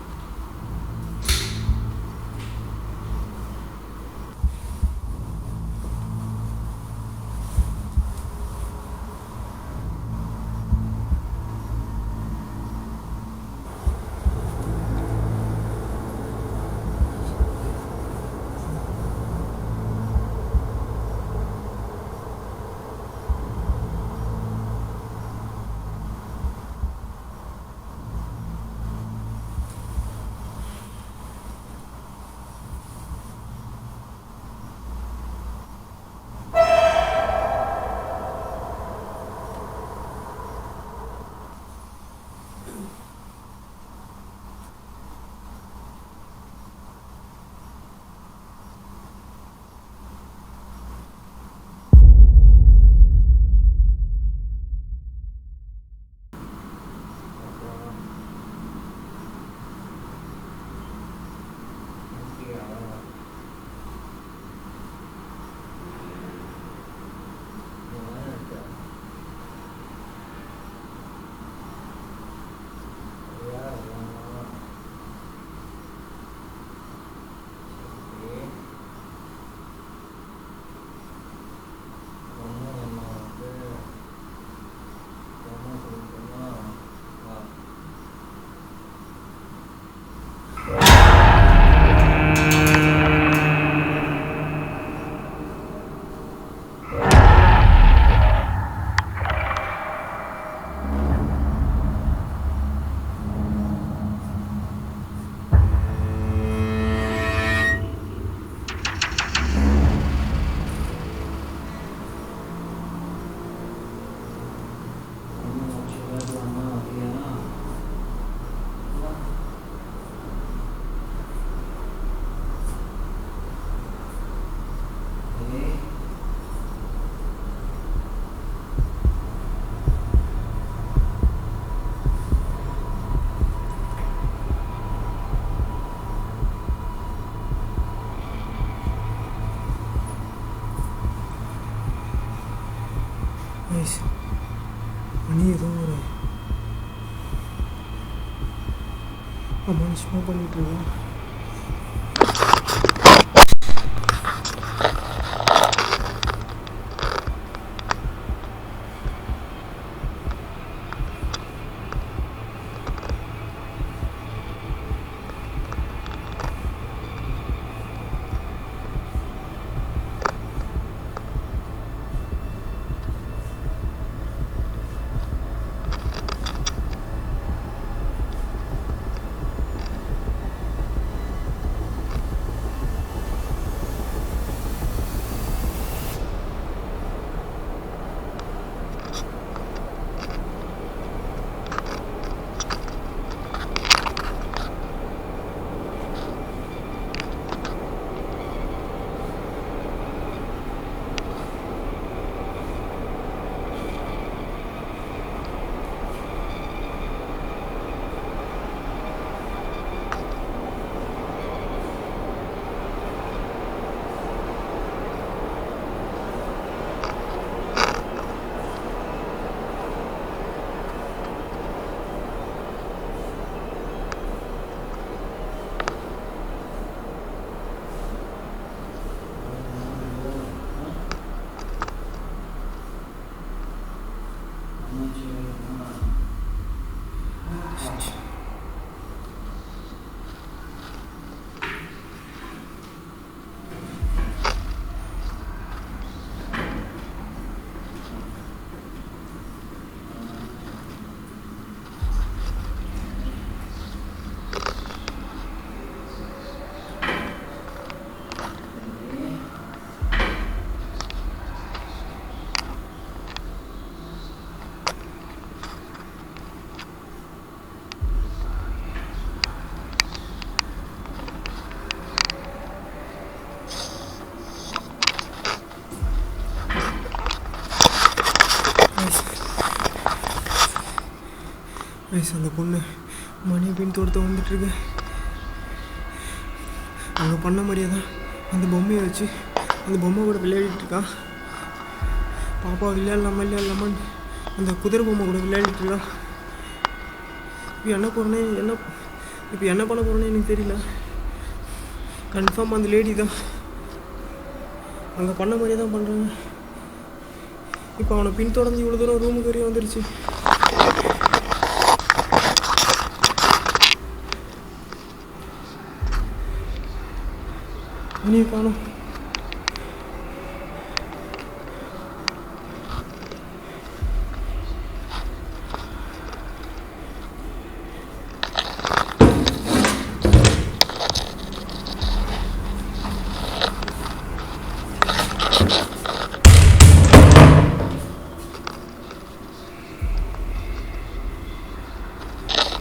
மணி ஏதோ ஒரு அமானுஷமாக பண்ணிகிட்டு இருக்கேன். கைஸ் அந்த பொண்ணு மணி பின்தொடர்த்து வந்துட்டுருக்கு. அங்கே பண்ண மாதிரியே தான் அந்த பொம்மையை வச்சு அந்த பொம்மை கூட விளையாடிட்டு இருக்கான். பாப்பா விளையாடலாமான்னு அந்த குதிரை பொம்மை கூட விளையாடிட்டு இருக்கா. இப்போ என்ன பண்ண போகிறேன்னு எனக்கு தெரியல. கன்ஃபார்ம் அந்த லேடி தான் அங்கே பண்ண மாதிரியே தான் பண்ணுறாங்க. இப்போ அவனை பின்தொடர்ந்து இவ்வளோ தூரம் ரூமுக்கு வரையும் வந்துருச்சு. மணியை காணும்.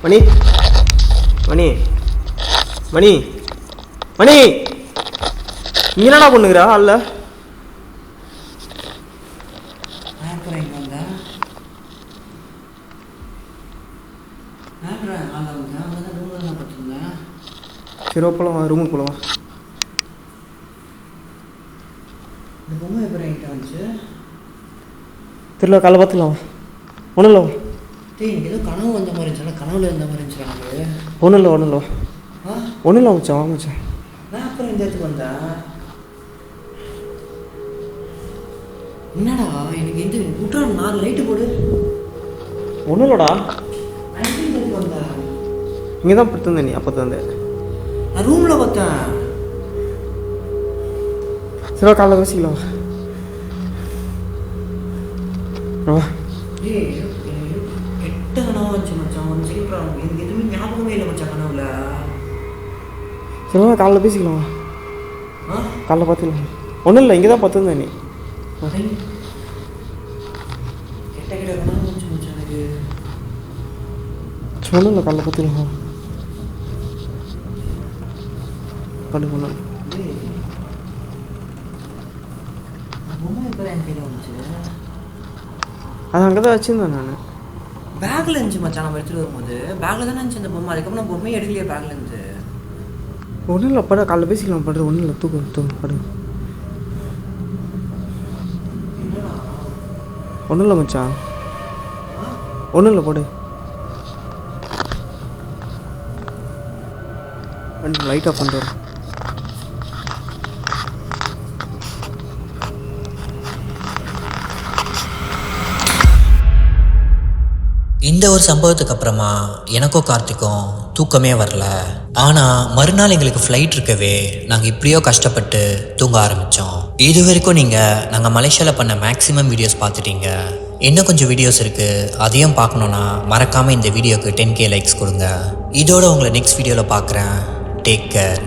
மணி மணி மணி மணி நீ என்னடா பண்ணுகிறா? அல்ல சரி போலாம், ரூமுக்கு போலாம். இந்த பொம்மை எப்படி என்கிட்ட வந்துச்சு தெரியல, காலை பார்த்துக்கலாம். ஒன்றும் இல்லை எனக்கு ஏதோ கனவு வந்த மாதிரி இருந்துச்சு. கனவுல இருந்த மாதிரி இருந்துச்சு எனக்கு. ஒன்றும் இல்லை மச்சான் வாங்க மச்சான். நான் அப்புறம் இந்த இடத்துக்கு வந்தேன். என்னடா எனக்கு எந்த விட்றா 4 லைட்டு போடு. ஒன்றும் இல்லைடா, இந்த இடத்துக்கு வந்தேன். இங்கே தான் படுத்துருந்தேன். நீ அப்போ தான் நான் ரூமில் பார்த்தேன். சரி காலைல பேசிக்கலாம். ஏய் கெட்ட கனவு வந்துச்சு மச்சான். ஒரு செகண்ட் எனக்கு எதுவுமே ஞாபகமே இல்லை மச்சான் கனவுல. சரி காலைல பேசிக்கலாம். காலைல பார்த்துக்கலாம். ஒன்றும் இல்லை, இங்கே தான் பார்த்துருந்தேன். நீ கெட்ட கனவு வந்துச்சு மச்சான் எனக்கு. ஒன்றும் இல்லை, காலைல பார்த்துக்கலாம். பண்ணு பொம்மை எப்போ என் கையில் வந்துச்சு? அது அங்கே தான் வச்சுருந்தேன் நான். பேக்கில் இருந்துச்சு மச்சான். நம்ம எடுத்துகிட்டு வரும்போது பேக்கில் தானே இருந்துச்சு அந்த பொம்மை. அதுக்கப்புறம் நான் பொம்மையை எடுக்கலையே பேக்கில் இருந்து. ஒன்றும் இல்லை, படம் காலைல பேசிக்கலாம். படுற ஒன்றும் இல்லை, தூக்கு படு. ஒன்றும் இல்லை மச்சான், ஒன்றும் இல்லை போடு. லைட் ஆஃப் பண்ணிட்டு வரேன். இந்த ஒரு சம்பவத்துக்கு அப்புறமா எனக்கும் கார்த்திக்கும் தூக்கமே வரல. ஆனால் மறுநாள் எங்களுக்கு ஃப்ளைட் இருக்கவே நாங்கள் இப்படியோ கஷ்டப்பட்டு தூங்க ஆரம்பித்தோம். இது வரைக்கும் நாங்கள் மலேசியாவில் பண்ண மேக்ஸிமம் வீடியோஸ் பார்த்துட்டீங்க. இன்னும் கொஞ்சம் வீடியோஸ் இருக்குது, அதையும் பார்க்கணுன்னா மறக்காமல் இந்த வீடியோக்கு 10K லைக்ஸ் கொடுங்க. இதோட உங்களை நெக்ஸ்ட் வீடியோவில் பார்க்குறேன். Take care.